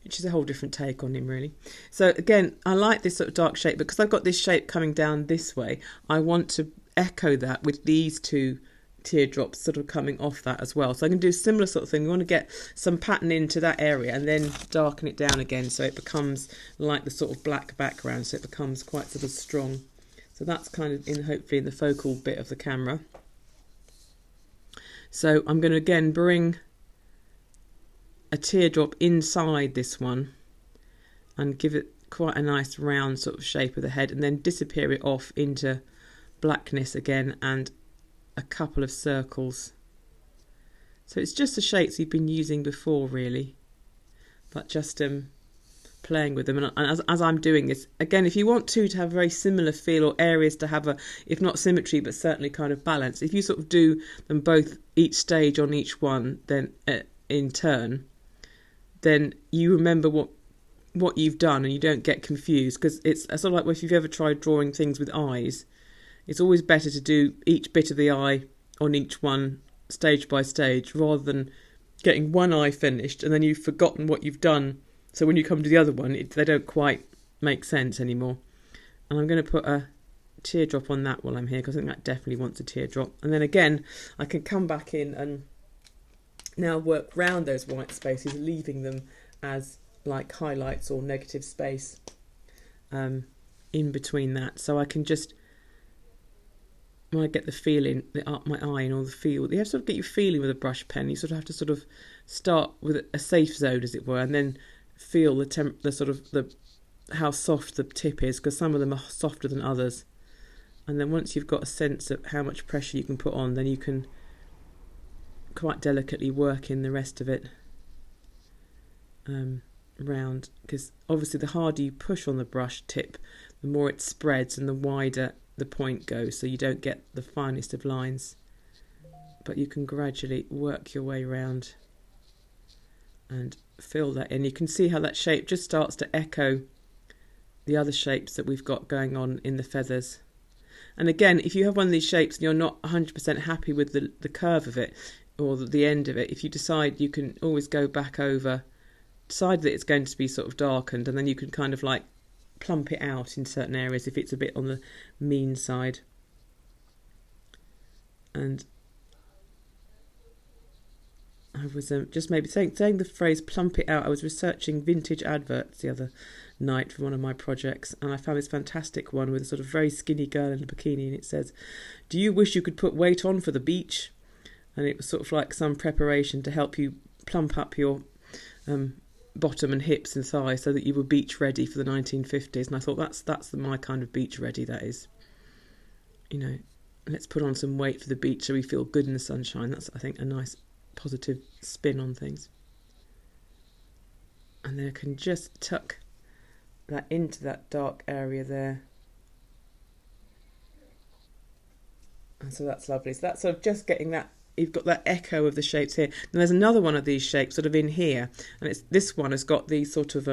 which is a whole different take on him, really. So again, I like this sort of dark shape, because I've got this shape coming down this way. I want to echo that with these two teardrops sort of coming off that as well. So I can do a similar sort of thing. We want to get some pattern into that area and then darken it down again so it becomes like the sort of black background, so it becomes quite sort of strong. So that's kind of hopefully in the focal bit of the camera. So I'm going to again bring a teardrop inside this one and give it quite a nice round sort of shape of the head, and then disappear it off into blackness again and a couple of circles. So it's just the shapes we've been using before, really, but just playing with them. And as I'm doing this, again, if you want to have a very similar feel, or areas to have a, if not symmetry, but certainly kind of balance, if you sort of do them both, each stage on each one, then in turn, then you remember what you've done and you don't get confused, because it's sort of like if you've ever tried drawing things with eyes, it's always better to do each bit of the eye on each one stage by stage, rather than getting one eye finished and then you've forgotten what you've done, so when you come to the other one they don't quite make sense anymore. And I'm going to put a teardrop on that while I'm here, because I think that definitely wants a teardrop. And then again I can come back in and now work round those white spaces, leaving them as like highlights or negative space in between that. So I can just, when I get the feeling, my eye and all the feel, you have to sort of get your feeling with a brush pen. You sort of have to sort of start with a safe zone, as it were, and then feel the how soft the tip is, because some of them are softer than others. And then once you've got a sense of how much pressure you can put on, then you can quite delicately work in the rest of it round, because obviously the harder you push on the brush tip, the more it spreads and the wider the point goes, so you don't get the finest of lines, but you can gradually work your way around and fill that in. You can see how that shape just starts to echo the other shapes that we've got going on in the feathers. And again, if you have one of these shapes and you're not 100% happy with the curve of it, or the end of it, if you decide, you can always go back over, decide that it's going to be sort of darkened, and then you can kind of like plump it out in certain areas if it's a bit on the mean side. And I was just maybe saying the phrase plump it out. I was researching vintage adverts the other night for one of my projects, and I found this fantastic one with a sort of very skinny girl in a bikini, and it says, "Do you wish you could put weight on for the beach?" And it was sort of like some preparation to help you plump up your bottom and hips and thighs so that you were beach ready for the 1950s. And I thought that's my kind of beach ready, that is. You know, let's put on some weight for the beach so we feel good in the sunshine. That's, I think, a nice positive spin on things. And then I can just tuck that into that dark area there. And so that's lovely. So that's sort of just getting that, you've got that echo of the shapes here. And there's another one of these shapes sort of in here, and it's this one has got these sort of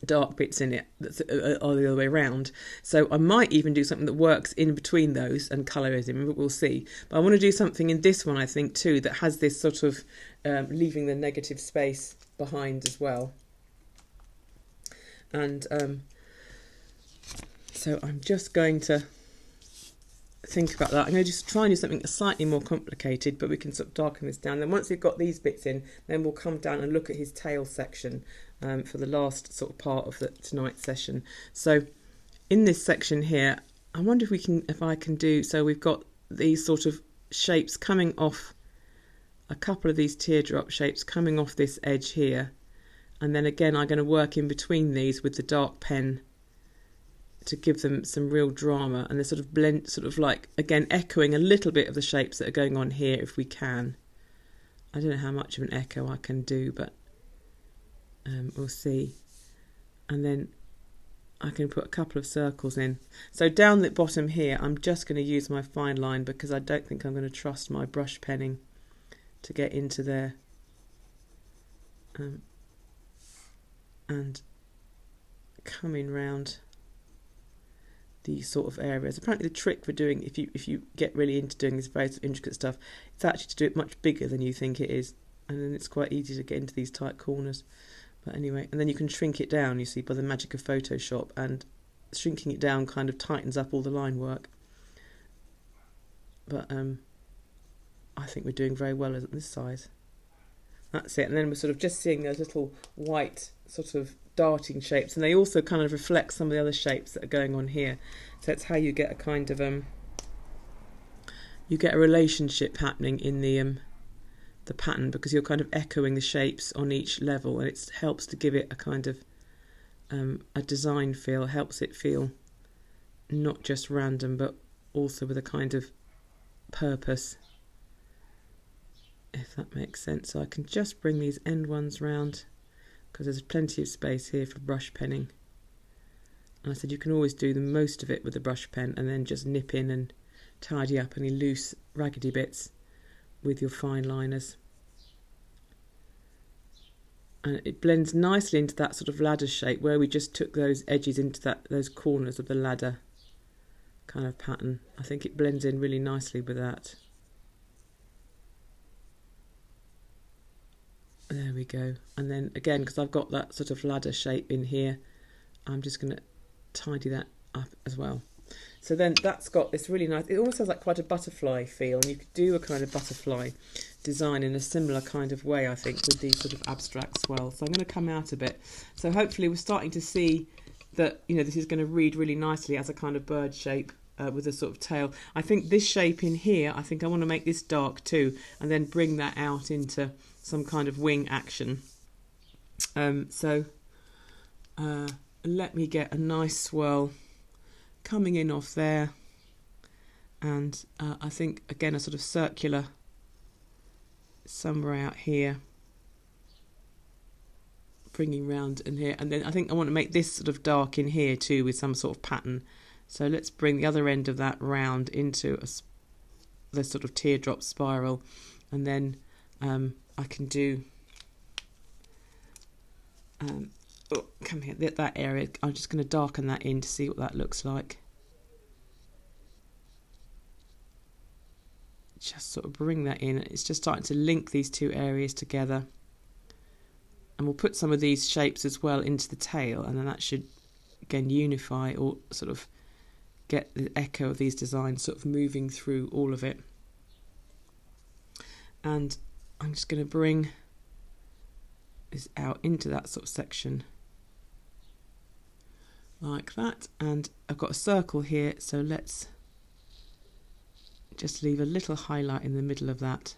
dark bits in it that are the other way around. So I might even do something that works in between those and colour it in, but we'll see. But I want to do something in this one, I think, too, that has this sort of leaving the negative space behind as well. And so I'm just going to think about that. I'm going to just try and do something slightly more complicated, but we can sort of darken this down. Then once we've got these bits in, then we'll come down and look at his tail section for the last sort of part of tonight's session. So in this section here, I wonder if I can do, so we've got these sort of shapes coming off, a couple of these teardrop shapes coming off this edge here, and then again I'm going to work in between these with the dark pen to give them some real drama, and they sort of blend, sort of like, again, echoing a little bit of the shapes that are going on here if we can. I don't know how much of an echo I can do, but we'll see. And then I can put a couple of circles in. So down the bottom here, I'm just going to use my fine line because I don't think I'm going to trust my brush penning to get into there. And coming round these sort of areas. Apparently the trick for doing, if you get really into doing this very intricate stuff, it's actually to do it much bigger than you think it is, and then it's quite easy to get into these tight corners. But anyway, and then you can shrink it down, you see, by the magic of Photoshop, and shrinking it down kind of tightens up all the line work. But I think we're doing very well at this size. That's it. And then we're sort of just seeing those little white sort of darting shapes, and they also kind of reflect some of the other shapes that are going on here. So it's how you get a kind of you get a relationship happening in the pattern, because you're kind of echoing the shapes on each level, and it helps to give it a kind of a design feel, helps it feel not just random but also with a kind of purpose, if that makes sense. So I can just bring these end ones round, because there's plenty of space here for brush penning. And I said you can always do the most of it with the brush pen and then just nip in and tidy up any loose raggedy bits with your fine liners. And it blends nicely into that sort of ladder shape where we just took those edges into those corners of the ladder kind of pattern. I think it blends in really nicely with that. There we go. And then again, because I've got that sort of ladder shape in here, I'm just going to tidy that up as well. So then that's got this really nice, it almost has like quite a butterfly feel, and you could do a kind of butterfly design in a similar kind of way, I think, with these sort of abstract swells. So I'm going to come out a bit. So hopefully we're starting to see that, you know, this is going to read really nicely as a kind of bird shape with a sort of tail. I think this shape in here, I think I want to make this dark too, and then bring that out into some kind of wing action. So let me get a nice swirl coming in off there, and I think again a sort of circular somewhere out here, bringing round in here, and then I think I want to make this sort of dark in here too with some sort of pattern. So let's bring the other end of that round into the sort of teardrop spiral, and then I can do come here, that area, I'm just going to darken that in to see what that looks like. Just sort of bring that in. It's just starting to link these two areas together. And we'll put some of these shapes as well into the tail, and then that should again unify or sort of get the echo of these designs sort of moving through all of it. And I'm just going to bring this out into that sort of section like that, and I've got a circle here, so let's just leave a little highlight in the middle of that.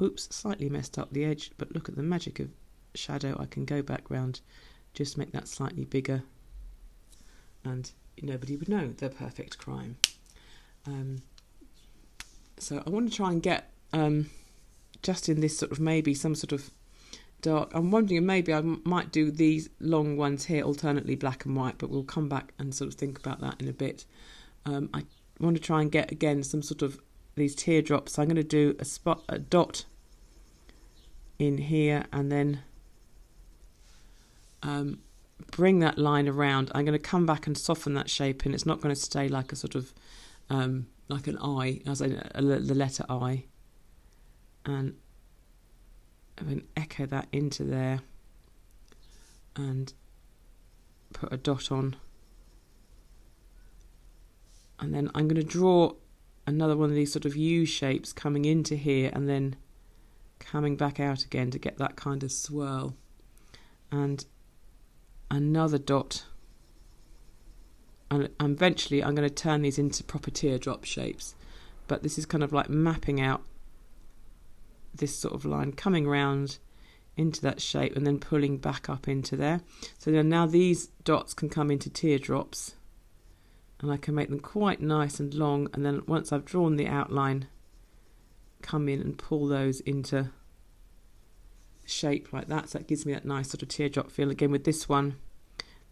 Oops, slightly messed up the edge, but look at the magic of shadow. I can go back round, just make that slightly bigger, and nobody would know the perfect crime. So I want to try and get just in this sort of maybe some sort of dark. I'm wondering if maybe I might do these long ones here alternately black and white, but we'll come back and sort of think about that in a bit. I want to try and get again some sort of these teardrops. So I'm going to do a dot in here, and then bring that line around. I'm going to come back and soften that shape, and it's not going to stay like a sort of like an I, as in the letter I, and then echo that into there and put a dot on. And then I'm going to draw another one of these sort of U shapes coming into here and then coming back out again to get that kind of swirl. And another dot. And eventually I'm going to turn these into proper teardrop shapes. But this is kind of like mapping out this sort of line, coming round into that shape and then pulling back up into there. So then now these dots can come into teardrops. And I can make them quite nice and long, and then once I've drawn the outline, come in and pull those into shape like that. So that gives me that nice sort of teardrop feel. Again with this one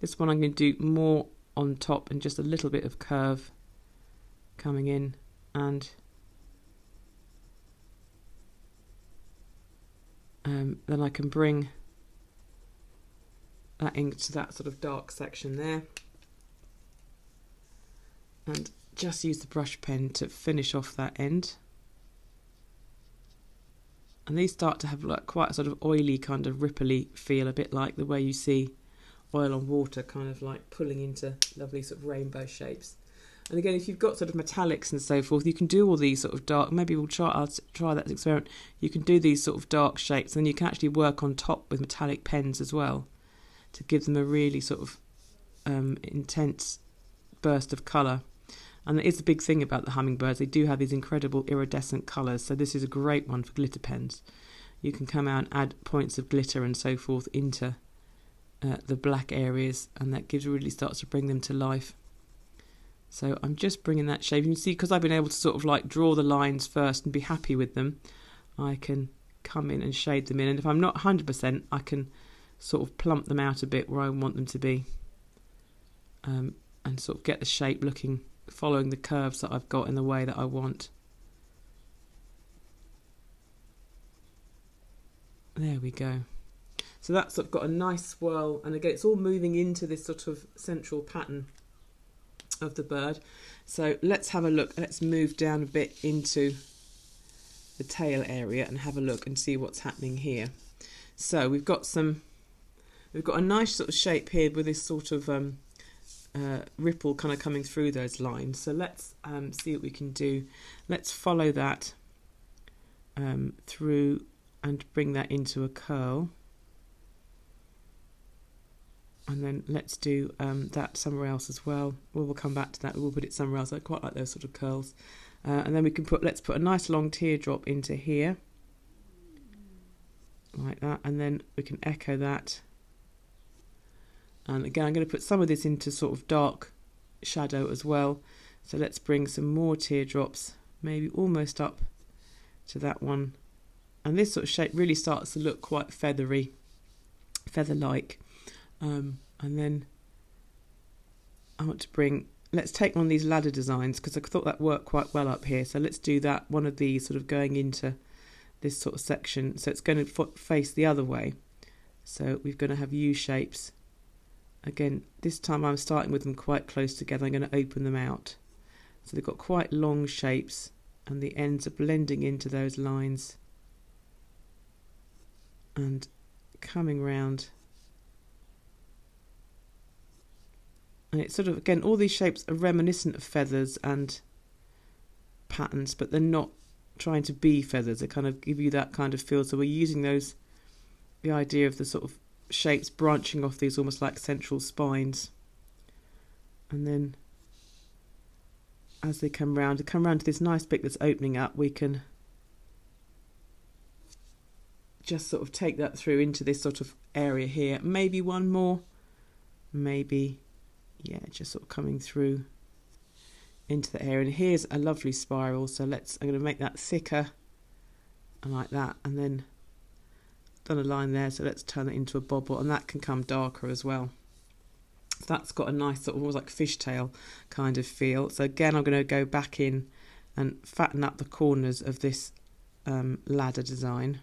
I'm going to do more on top and just a little bit of curve coming in, and then I can bring that into that sort of dark section there. And just use the brush pen to finish off that end. And these start to have like quite a sort of oily kind of ripply feel, a bit like the way you see oil on water, kind of like pulling into lovely sort of rainbow shapes. And again, if you've got sort of metallics and so forth, you can do all these sort of dark, maybe I'll try that experiment. You can do these sort of dark shapes, and then you can actually work on top with metallic pens as well to give them a really sort of intense burst of colour. And it is a big thing about the hummingbirds. They do have these incredible iridescent colours. So this is a great one for glitter pens. You can come out and add points of glitter and so forth into the black areas, and that really starts to bring them to life. So I'm just bringing that shape. You can see, because I've been able to sort of like draw the lines first and be happy with them, I can come in and shade them in. And if I'm not 100%, I can sort of plump them out a bit where I want them to be, and sort of get the shape looking, following the curves that I've got in the way that I want. There we go. So that's sort of got a nice swirl, and again it's all moving into this sort of central pattern of the bird. So let's have a look. Let's move down a bit into the tail area and have a look and see what's happening here. So we've got a nice sort of shape here with this sort of ripple kind of coming through those lines. So let's see what we can do. Let's follow that through and bring that into a curl, and then let's do that somewhere else as well. We'll come back to that. We'll put it somewhere else. I quite like those sort of curls. And then we can let's put a nice long teardrop into here like that, and then we can echo that. And again, I'm going to put some of this into sort of dark shadow as well. So let's bring some more teardrops, maybe almost up to that one. And this sort of shape really starts to look quite feathery, feather-like. And then I want to let's take one of these ladder designs, because I thought that worked quite well up here. So let's do that, one of these sort of going into this sort of section. So it's going to face the other way. So we're going to have U shapes. Again, this time I'm starting with them quite close together. I'm going to open them out. So they've got quite long shapes, and the ends are blending into those lines and coming round. And it's sort of, again, all these shapes are reminiscent of feathers and patterns, but they're not trying to be feathers. They kind of give you that kind of feel. So we're using the idea of the sort of shapes branching off these almost like central spines, and then as they come round to this nice bit that's opening up, we can just sort of take that through into this sort of area here. Maybe one more, maybe, yeah, just sort of coming through into the area. And here's a lovely spiral, so I'm going to make that thicker and like that, and then done a line there, so let's turn it into a bobble, and that can come darker as well. That's got a nice sort of almost like fishtail kind of feel. So again, I'm going to go back in and fatten up the corners of this ladder design.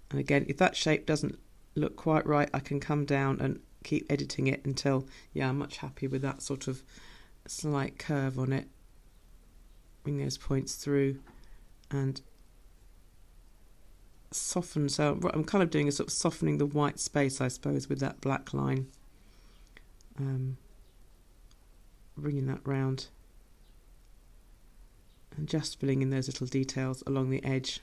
And again, if that shape doesn't look quite right, I can come down and keep editing it until, yeah, I'm much happier with that sort of slight curve on it. Bring those points through and soften. So what I'm kind of doing is sort of softening the white space, I suppose, with that black line. Bringing that round and just filling in those little details along the edge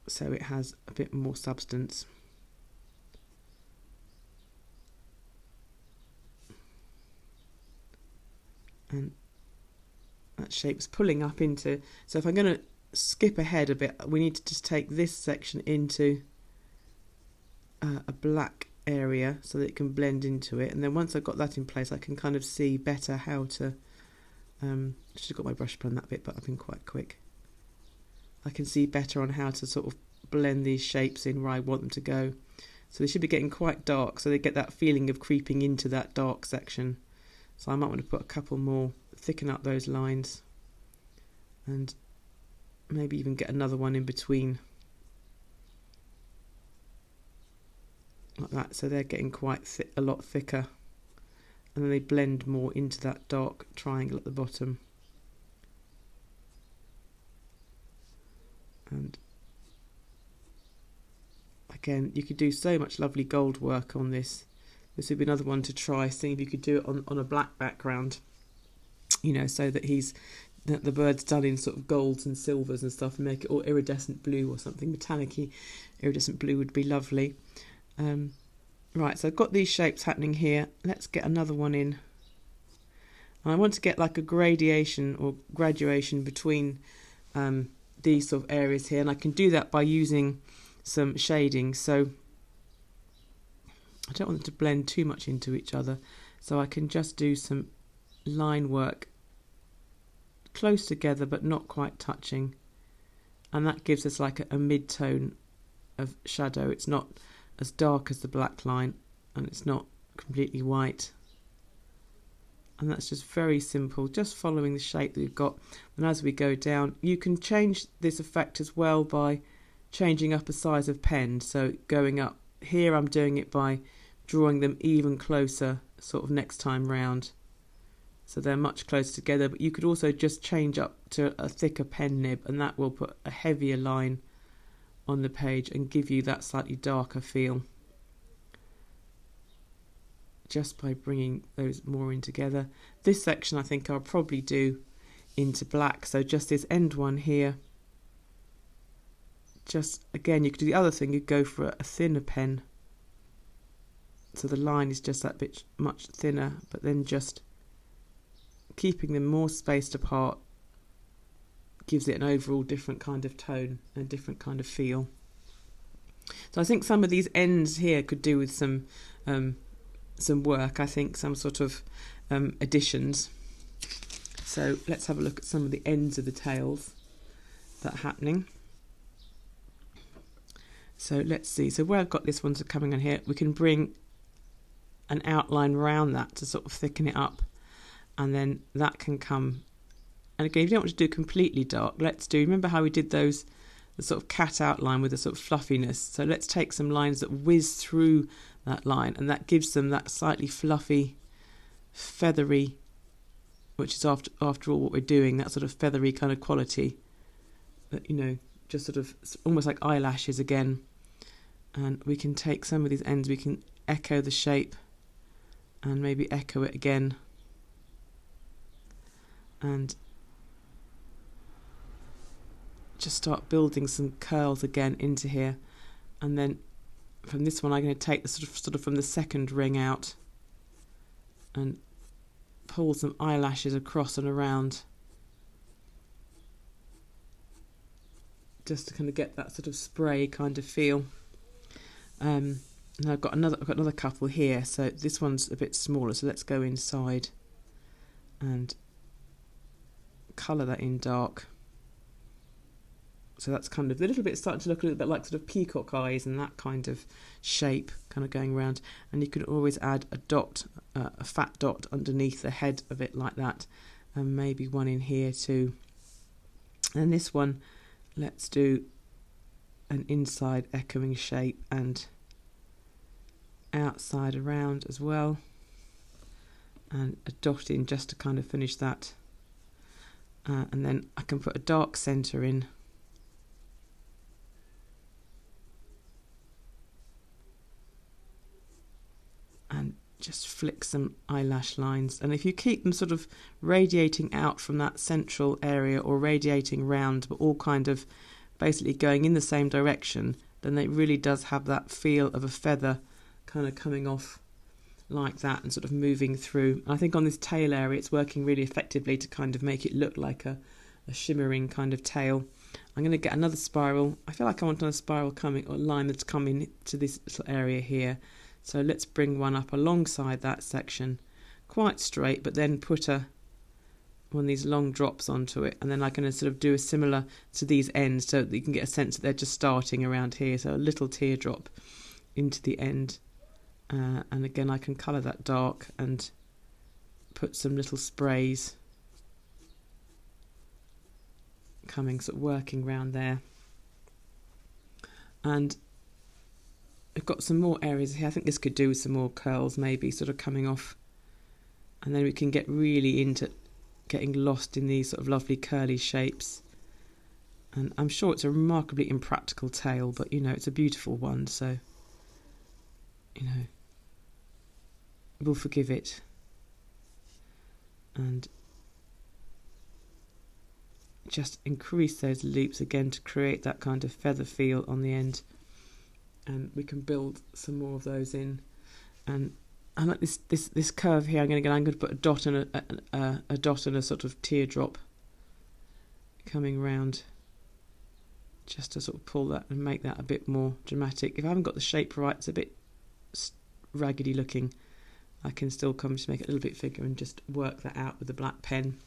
so it has a bit more substance. And that shape's pulling up into, so if I'm going to skip ahead a bit, we need to just take this section into a black area so that it can blend into it, and then once I've got that in place I can kind of see better how to should have got my brush on that bit, but I've been quite quick. I can see better on how to sort of blend these shapes in where I want them to go. So they should be getting quite dark, so they get that feeling of creeping into that dark section. So I might want to put a couple more, thicken up those lines, and maybe even get another one in between. Like that, so they're getting quite a lot thicker, and then they blend more into that dark triangle at the bottom. And again, you could do so much lovely gold work on this. This would be another one to try, seeing if you could do it on a black background, you know, so that the bird's done in sort of golds and silvers and stuff, and make it all iridescent blue or something metallic-y. Iridescent blue would be lovely. Right, so I've got these shapes happening here. Let's get another one in. And I want to get like a gradation or graduation between these sort of areas here, and I can do that by using some shading. So I don't want them to blend too much into each other, so I can just do some line work close together but not quite touching, and that gives us like a mid-tone of shadow. It's not as dark as the black line, and it's not completely white, and that's just very simple, just following the shape that we've got. And as we go down, you can change this effect as well by changing up a size of pen. So going up here, I'm doing it by drawing them even closer sort of next time round, so they're much closer together. But you could also just change up to a thicker pen nib, and that will put a heavier line on the page and give you that slightly darker feel, just by bringing those more in together. This section I think I'll probably do into black, so just this end one here, just again, you could do the other thing, you'd go for a thinner pen, so the line is just that bit much thinner, but then just keeping them more spaced apart gives it an overall different kind of tone and a different kind of feel. So I think some of these ends here could do with some work, I think some sort of additions. So let's have a look at some of the ends of the tails that are happening. So let's see, so where I've got this one coming on here, we can bring an outline around that to sort of thicken it up, and then that can come. And again, if you don't want to do completely dark, remember how we did the sort of cat outline with the sort of fluffiness. So let's take some lines that whiz through that line, and that gives them that slightly fluffy, feathery, which is after all what we're doing, that sort of feathery kind of quality. That, you know, just sort of almost like eyelashes again. And we can take some of these ends, we can echo the shape and maybe echo it again. And just start building some curls again into here, and then from this one I'm going to take the sort of from the second ring out and pull some eyelashes across and around, just to kind of get that sort of spray kind of feel. And I've got another couple here, so this one's a bit smaller, so let's go inside and colour that in dark. So that's kind of a little bit starting to look a little bit like sort of peacock eyes and that kind of shape kind of going around. And you can always add a dot, a fat dot underneath the head of it like that, and maybe one in here too. And this one, let's do an inside echoing shape and outside around as well, and a dot in just to kind of finish that. And then I can put a dark centre in. And just flick some eyelash lines. And if you keep them sort of radiating out from that central area or radiating round, but all kind of basically going in the same direction, then it really does have that feel of a feather kind of coming off like that and sort of moving through. And I think on this tail area it's working really effectively to kind of make it look like a shimmering kind of tail. I'm going to get another spiral. I feel like I want another spiral coming, or line that's coming to this little area here. So let's bring one up alongside that section, quite straight, but then put one of these long drops onto it. And then I'm going to sort of do a similar to these ends so that you can get a sense that they're just starting around here. So a little teardrop into the end. And again, I can colour that dark and put some little sprays coming, sort of working around there. And I've got some more areas here. I think this could do with some more curls maybe sort of coming off, and then we can get really into getting lost in these sort of lovely curly shapes. And I'm sure it's a remarkably impractical tail, but you know, it's a beautiful one, so you know, we'll forgive it. And just increase those loops again to create that kind of feather feel on the end. And we can build some more of those in. And I like this curve here. I'm going to put a dot and a dot and a sort of teardrop coming round, just to sort of pull that and make that a bit more dramatic. If I haven't got the shape right, it's a bit raggedy looking, I can still come to make it a little bit bigger and just work that out with a black pen.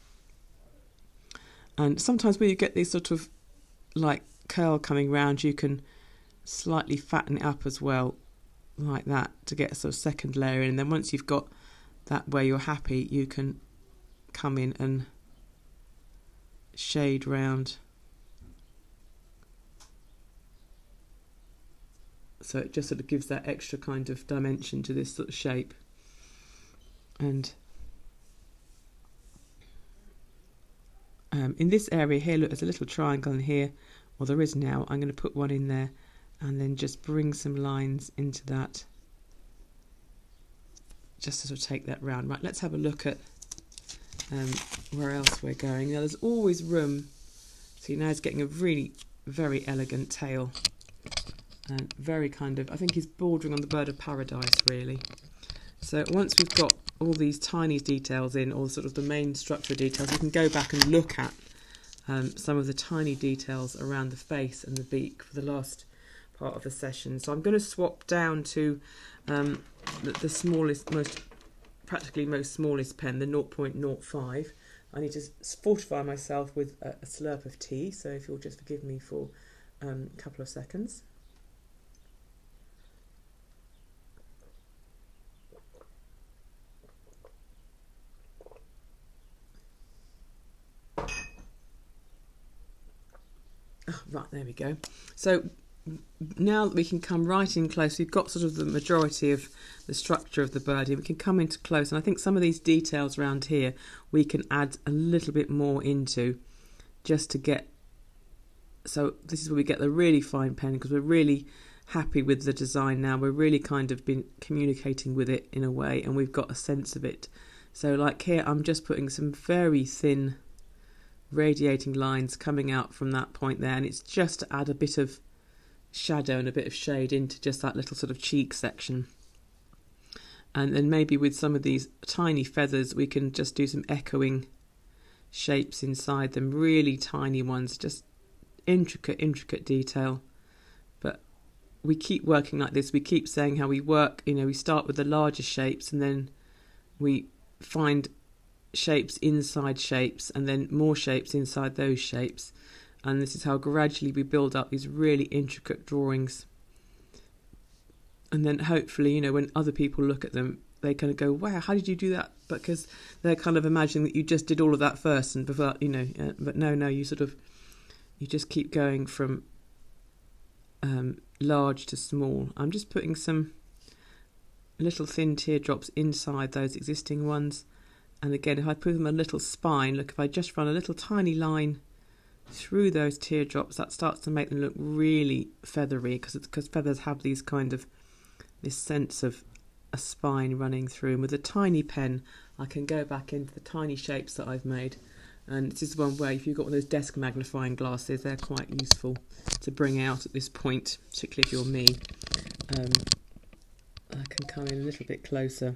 And sometimes when you get these sort of like curl coming round, you can slightly fatten it up as well, like that, to get a sort of second layer in. And then once you've got that where you're happy, you can come in and shade round. So it just sort of gives that extra kind of dimension to this sort of shape. And in this area here, look, there's a little triangle in here, or there is now. I'm going to put one in there and then just bring some lines into that, just to sort of take that round. Right, let's have a look at where else we're going. Now there's always room. See, now it's getting a really very elegant tail, and very kind of, I think he's bordering on the bird of paradise really. So once we've got all these tiny details in, or sort of the main structure details, we can go back and look at some of the tiny details around the face and the beak for the last part of the session. So I'm going to swap down to the smallest, most smallest pen, the 0.05. I need to fortify myself with a slurp of tea, so if you'll just forgive me for a couple of seconds. Oh, right, there we go. So now that we can come right in close, we've got sort of the majority of the structure of the bird here. We can come into close, and I think some of these details around here we can add a little bit more into, just to get, so this is where we get the really fine pen, because we're really happy with the design now. We're really kind of been communicating with it in a way, and we've got a sense of it. So like here, I'm just putting some very thin radiating lines coming out from that point there, and it's just to add a bit of shadow and a bit of shade into just that little sort of cheek section. And then maybe with some of these tiny feathers we can just do some echoing shapes inside them, really tiny ones, just intricate detail. But we keep working like this. We keep saying how we work, you know, we start with the larger shapes and then we find shapes inside shapes and then more shapes inside those shapes. And this is how gradually we build up these really intricate drawings. And then hopefully, you know, when other people look at them, they kind of go, wow, how did you do that? Because they're kind of imagining that you just did all of that first and before, you know, but no, you just keep going from large to small. I'm just putting some little thin teardrops inside those existing ones. And again, if I put them a little spine, look, if I just run a little tiny line through those teardrops, that starts to make them look really feathery, because feathers have these kind of, this sense of a spine running through. And with a tiny pen, I can go back into the tiny shapes that I've made. And this is one where if you've got one of those desk magnifying glasses, they're quite useful to bring out at this point, particularly if you're me. I can come in a little bit closer.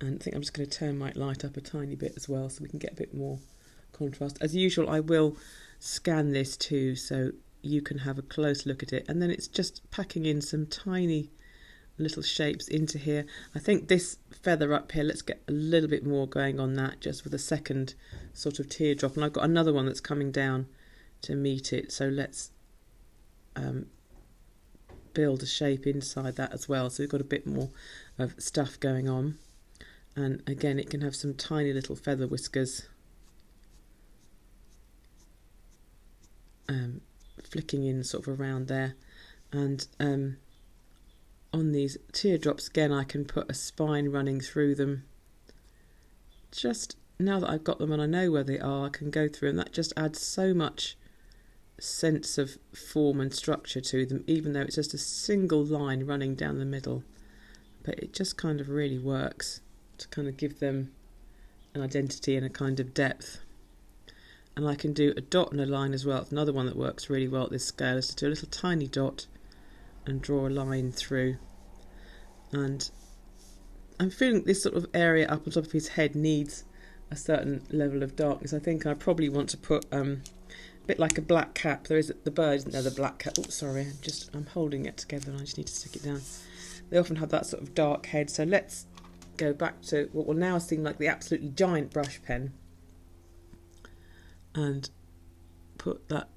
And I think I'm just going to turn my light up a tiny bit as well so we can get a bit more contrast. As usual, I will scan this too so you can have a close look at it. And then it's just packing in some tiny little shapes into here. I think this feather up here, let's get a little bit more going on that, just with a second sort of teardrop. And I've got another one that's coming down to meet it. So let's build a shape inside that as well. So we've got a bit more of stuff going on. And again, it can have some tiny little feather whiskers flicking in sort of around there. And on these teardrops, again, I can put a spine running through them. Just now that I've got them and I know where they are, I can go through, and that just adds so much sense of form and structure to them, even though it's just a single line running down the middle. But it just kind of really works to kind of give them an identity and a kind of depth. And I can do a dot and a line as well. It's another one that works really well at this scale, is to do a little tiny dot and draw a line through. And I'm feeling this sort of area up on top of his head needs a certain level of darkness. I think I probably want to put a bit like a black cap. There is the bird, isn't there, the black cap. Oh, sorry, I'm holding it together and I just need to stick it down. They often have that sort of dark head. So let's go back to what will now seem like the absolutely giant brush pen and put that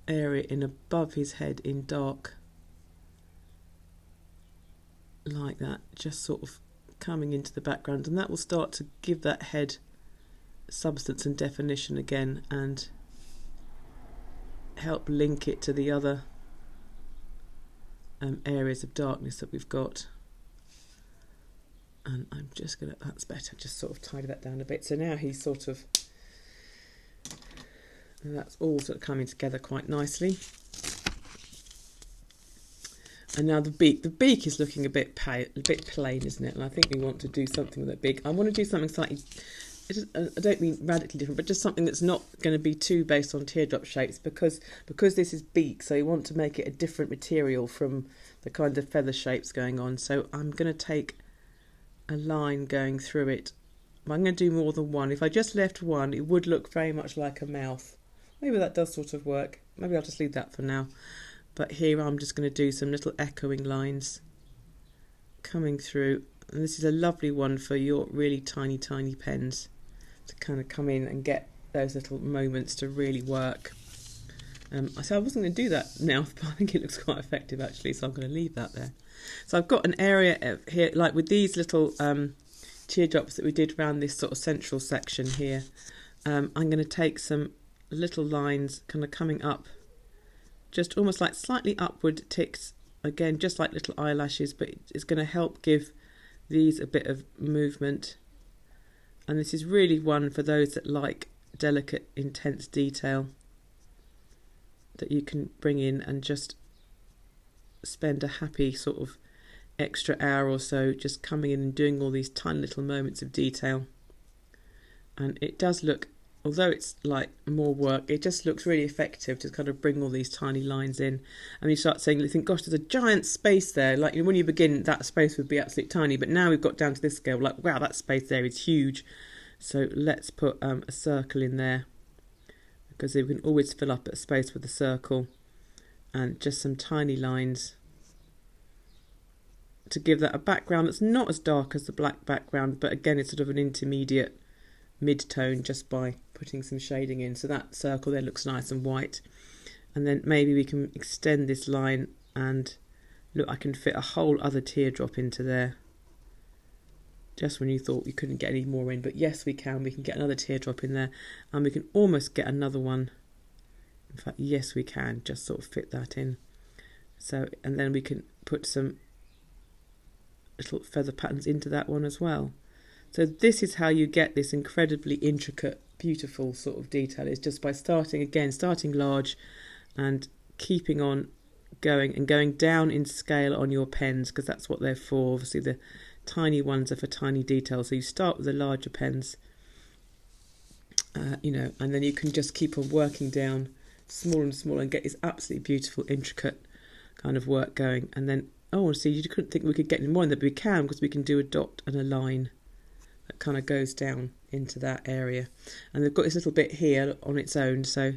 area in above his head in dark, like that, just sort of coming into the background, and that will start to give that head substance and definition again and help link it to the other areas of darkness that we've got. And I'm just going to, that's better, just sort of tidy that down a bit. So now he's sort of, and that's all sort of coming together quite nicely. And now the beak is looking a bit plain, isn't it? And I think we want to do something with that beak. I want to do something slightly, I don't mean radically different, but just something that's not going to be too based on teardrop shapes, because this is beak, so you want to make it a different material from the kind of feather shapes going on. So I'm going to take a line going through it. I'm going to do more than one. If I just left one, it would look very much like a mouth. Maybe that does sort of work. Maybe I'll just leave that for now. But here I'm just going to do some little echoing lines coming through. And this is a lovely one for your really tiny, tiny pens to kind of come in and get those little moments to really work. So I wasn't going to do that now, but I think it looks quite effective actually, so I'm going to leave that there. So I've got an area here, like with these little teardrops that we did around this sort of central section here. I'm going to take some little lines kind of coming up, just almost like slightly upward ticks, again just like little eyelashes, but it's going to help give these a bit of movement. And this is really one for those that like delicate, intense detail, that you can bring in and just spend a happy sort of extra hour or so just coming in and doing all these tiny little moments of detail. And it does look, although it's like more work, it just looks really effective to kind of bring all these tiny lines in. And you start saying, you think, gosh, there's a giant space there. Like when you begin, that space would be absolutely tiny, but now we've got down to this scale, like, wow, that space there is huge. So let's put a circle in there, because we can always fill up a space with a circle, and just some tiny lines to give that a background that's not as dark as the black background, but again it's sort of an intermediate mid-tone just by putting some shading in. So that circle there looks nice and white. And then maybe we can extend this line and look, I can fit a whole other teardrop into there. Just when you thought you couldn't get any more in, but yes we can get another teardrop in there, and we can almost get another one. In fact, yes we can just sort of fit that in. So, and then we can put some little feather patterns into that one as well. So this is how you get this incredibly intricate, beautiful sort of detail. It's just by starting large and keeping on going and going down in scale on your pens, because that's what they're for. Obviously the tiny ones are for tiny details, so you start with the larger pens, you know, and then you can just keep on working down smaller and smaller and get this absolutely beautiful, intricate kind of work going. And then, oh, see, you couldn't think we could get any more in there, but we can, because we can do a dot and a line that kind of goes down into that area. And they've got this little bit here on its own, so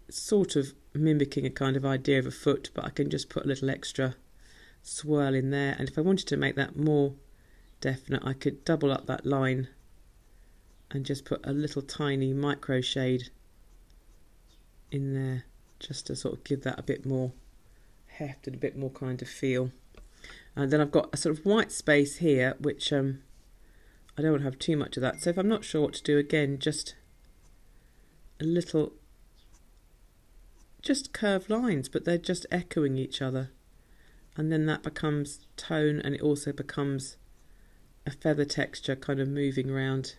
it's sort of mimicking a kind of idea of a foot, but I can just put a little extra swirl in there. And if I wanted to make that more definite, I could double up that line and just put a little tiny micro shade in there, just to sort of give that a bit more heft and a bit more kind of feel. And then I've got a sort of white space here, which I don't want to have too much of that. So if I'm not sure what to do, again, just a little, just curved lines, but they're just echoing each other. And then that becomes tone, and it also becomes a feather texture kind of moving around.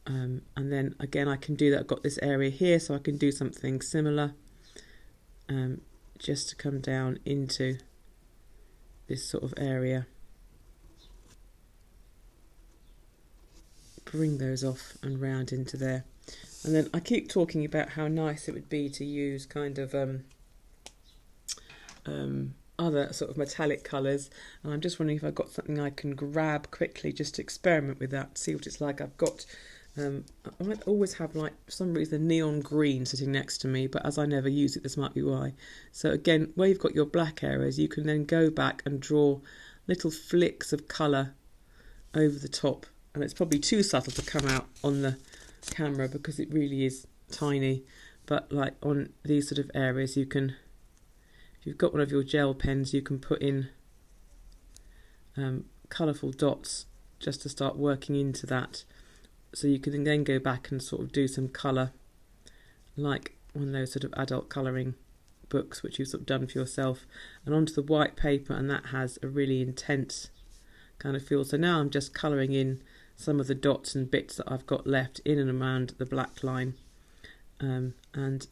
And then again, I can do that. I've got this area here, so I can do something similar, just to come down into this sort of area. Bring those off and round into there. And then I keep talking about how nice it would be to use kind of other sort of metallic colours, and I'm just wondering if I've got something I can grab quickly just to experiment with that, see what it's like. I've got I might always have, like, for some reason, neon green sitting next to me, but as I never use it, this might be why. So again, where you've got your black areas, you can then go back and draw little flicks of colour over the top, and it's probably too subtle to come out on the camera because it really is tiny, but like on these sort of areas, you can, if you've got one of your gel pens, you can put in colourful dots just to start working into that. So you can then go back and sort of do some colour, like one of those sort of adult colouring books which you've sort of done for yourself, and onto the white paper, and that has a really intense kind of feel. So now I'm just colouring in some of the dots and bits that I've got left in and around the black line, and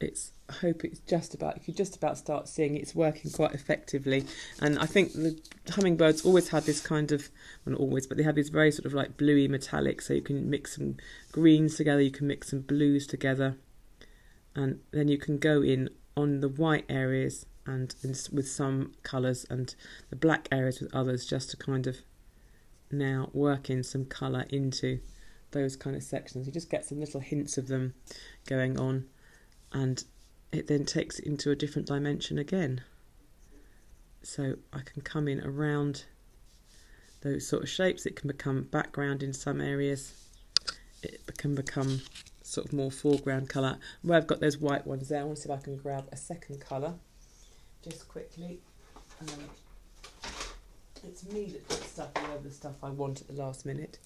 it's, I hope it's just about, you can just about start seeing it's working quite effectively. And I think the hummingbirds always have this kind of, well, not always, but they have this very sort of like bluey metallic, so you can mix some greens together, you can mix some blues together, and then you can go in on the white areas and with some colours, and the black areas with others, just to kind of now work in some colour into those kind of sections. You just get some little hints of them going on, and it then takes it into a different dimension again. So I can come in around those sort of shapes. It can become background in some areas. It can become sort of more foreground colour. Where I've got those white ones there, I want to see if I can grab a second colour just quickly. It's me that puts stuff all over the stuff I want at the last minute.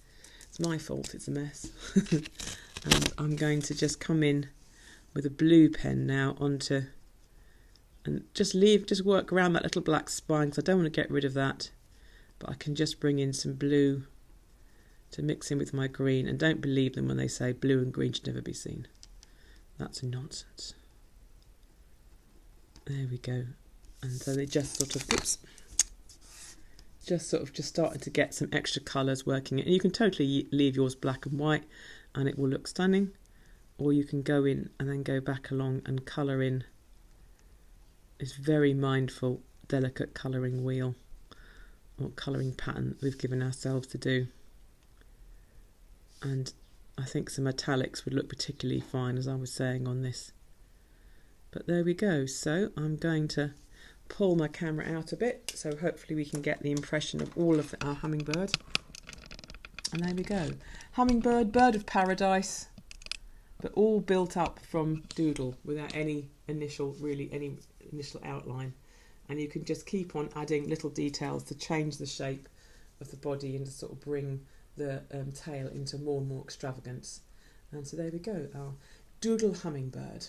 It's my fault, it's a mess. And I'm going to just come in with a blue pen now onto, and just work around that little black spine, because I don't want to get rid of that, but I can just bring in some blue to mix in with my green. And don't believe them when they say blue and green should never be seen. That's nonsense. There we go. And so they just sort of, just starting to get some extra colours working it. And you can totally leave yours black and white and it will look stunning, or you can go in and then go back along and colour in this very mindful, delicate colouring wheel or colouring pattern we've given ourselves to do. And I think some metallics would look particularly fine, as I was saying, on this. But there we go. So I'm going to pull my camera out a bit, so hopefully we can get the impression of all of our hummingbird. And there we go. Hummingbird, bird of paradise, but all built up from doodle without any initial outline. And you can just keep on adding little details to change the shape of the body and to sort of bring the tail into more and more extravagance. And so there we go, our doodle hummingbird.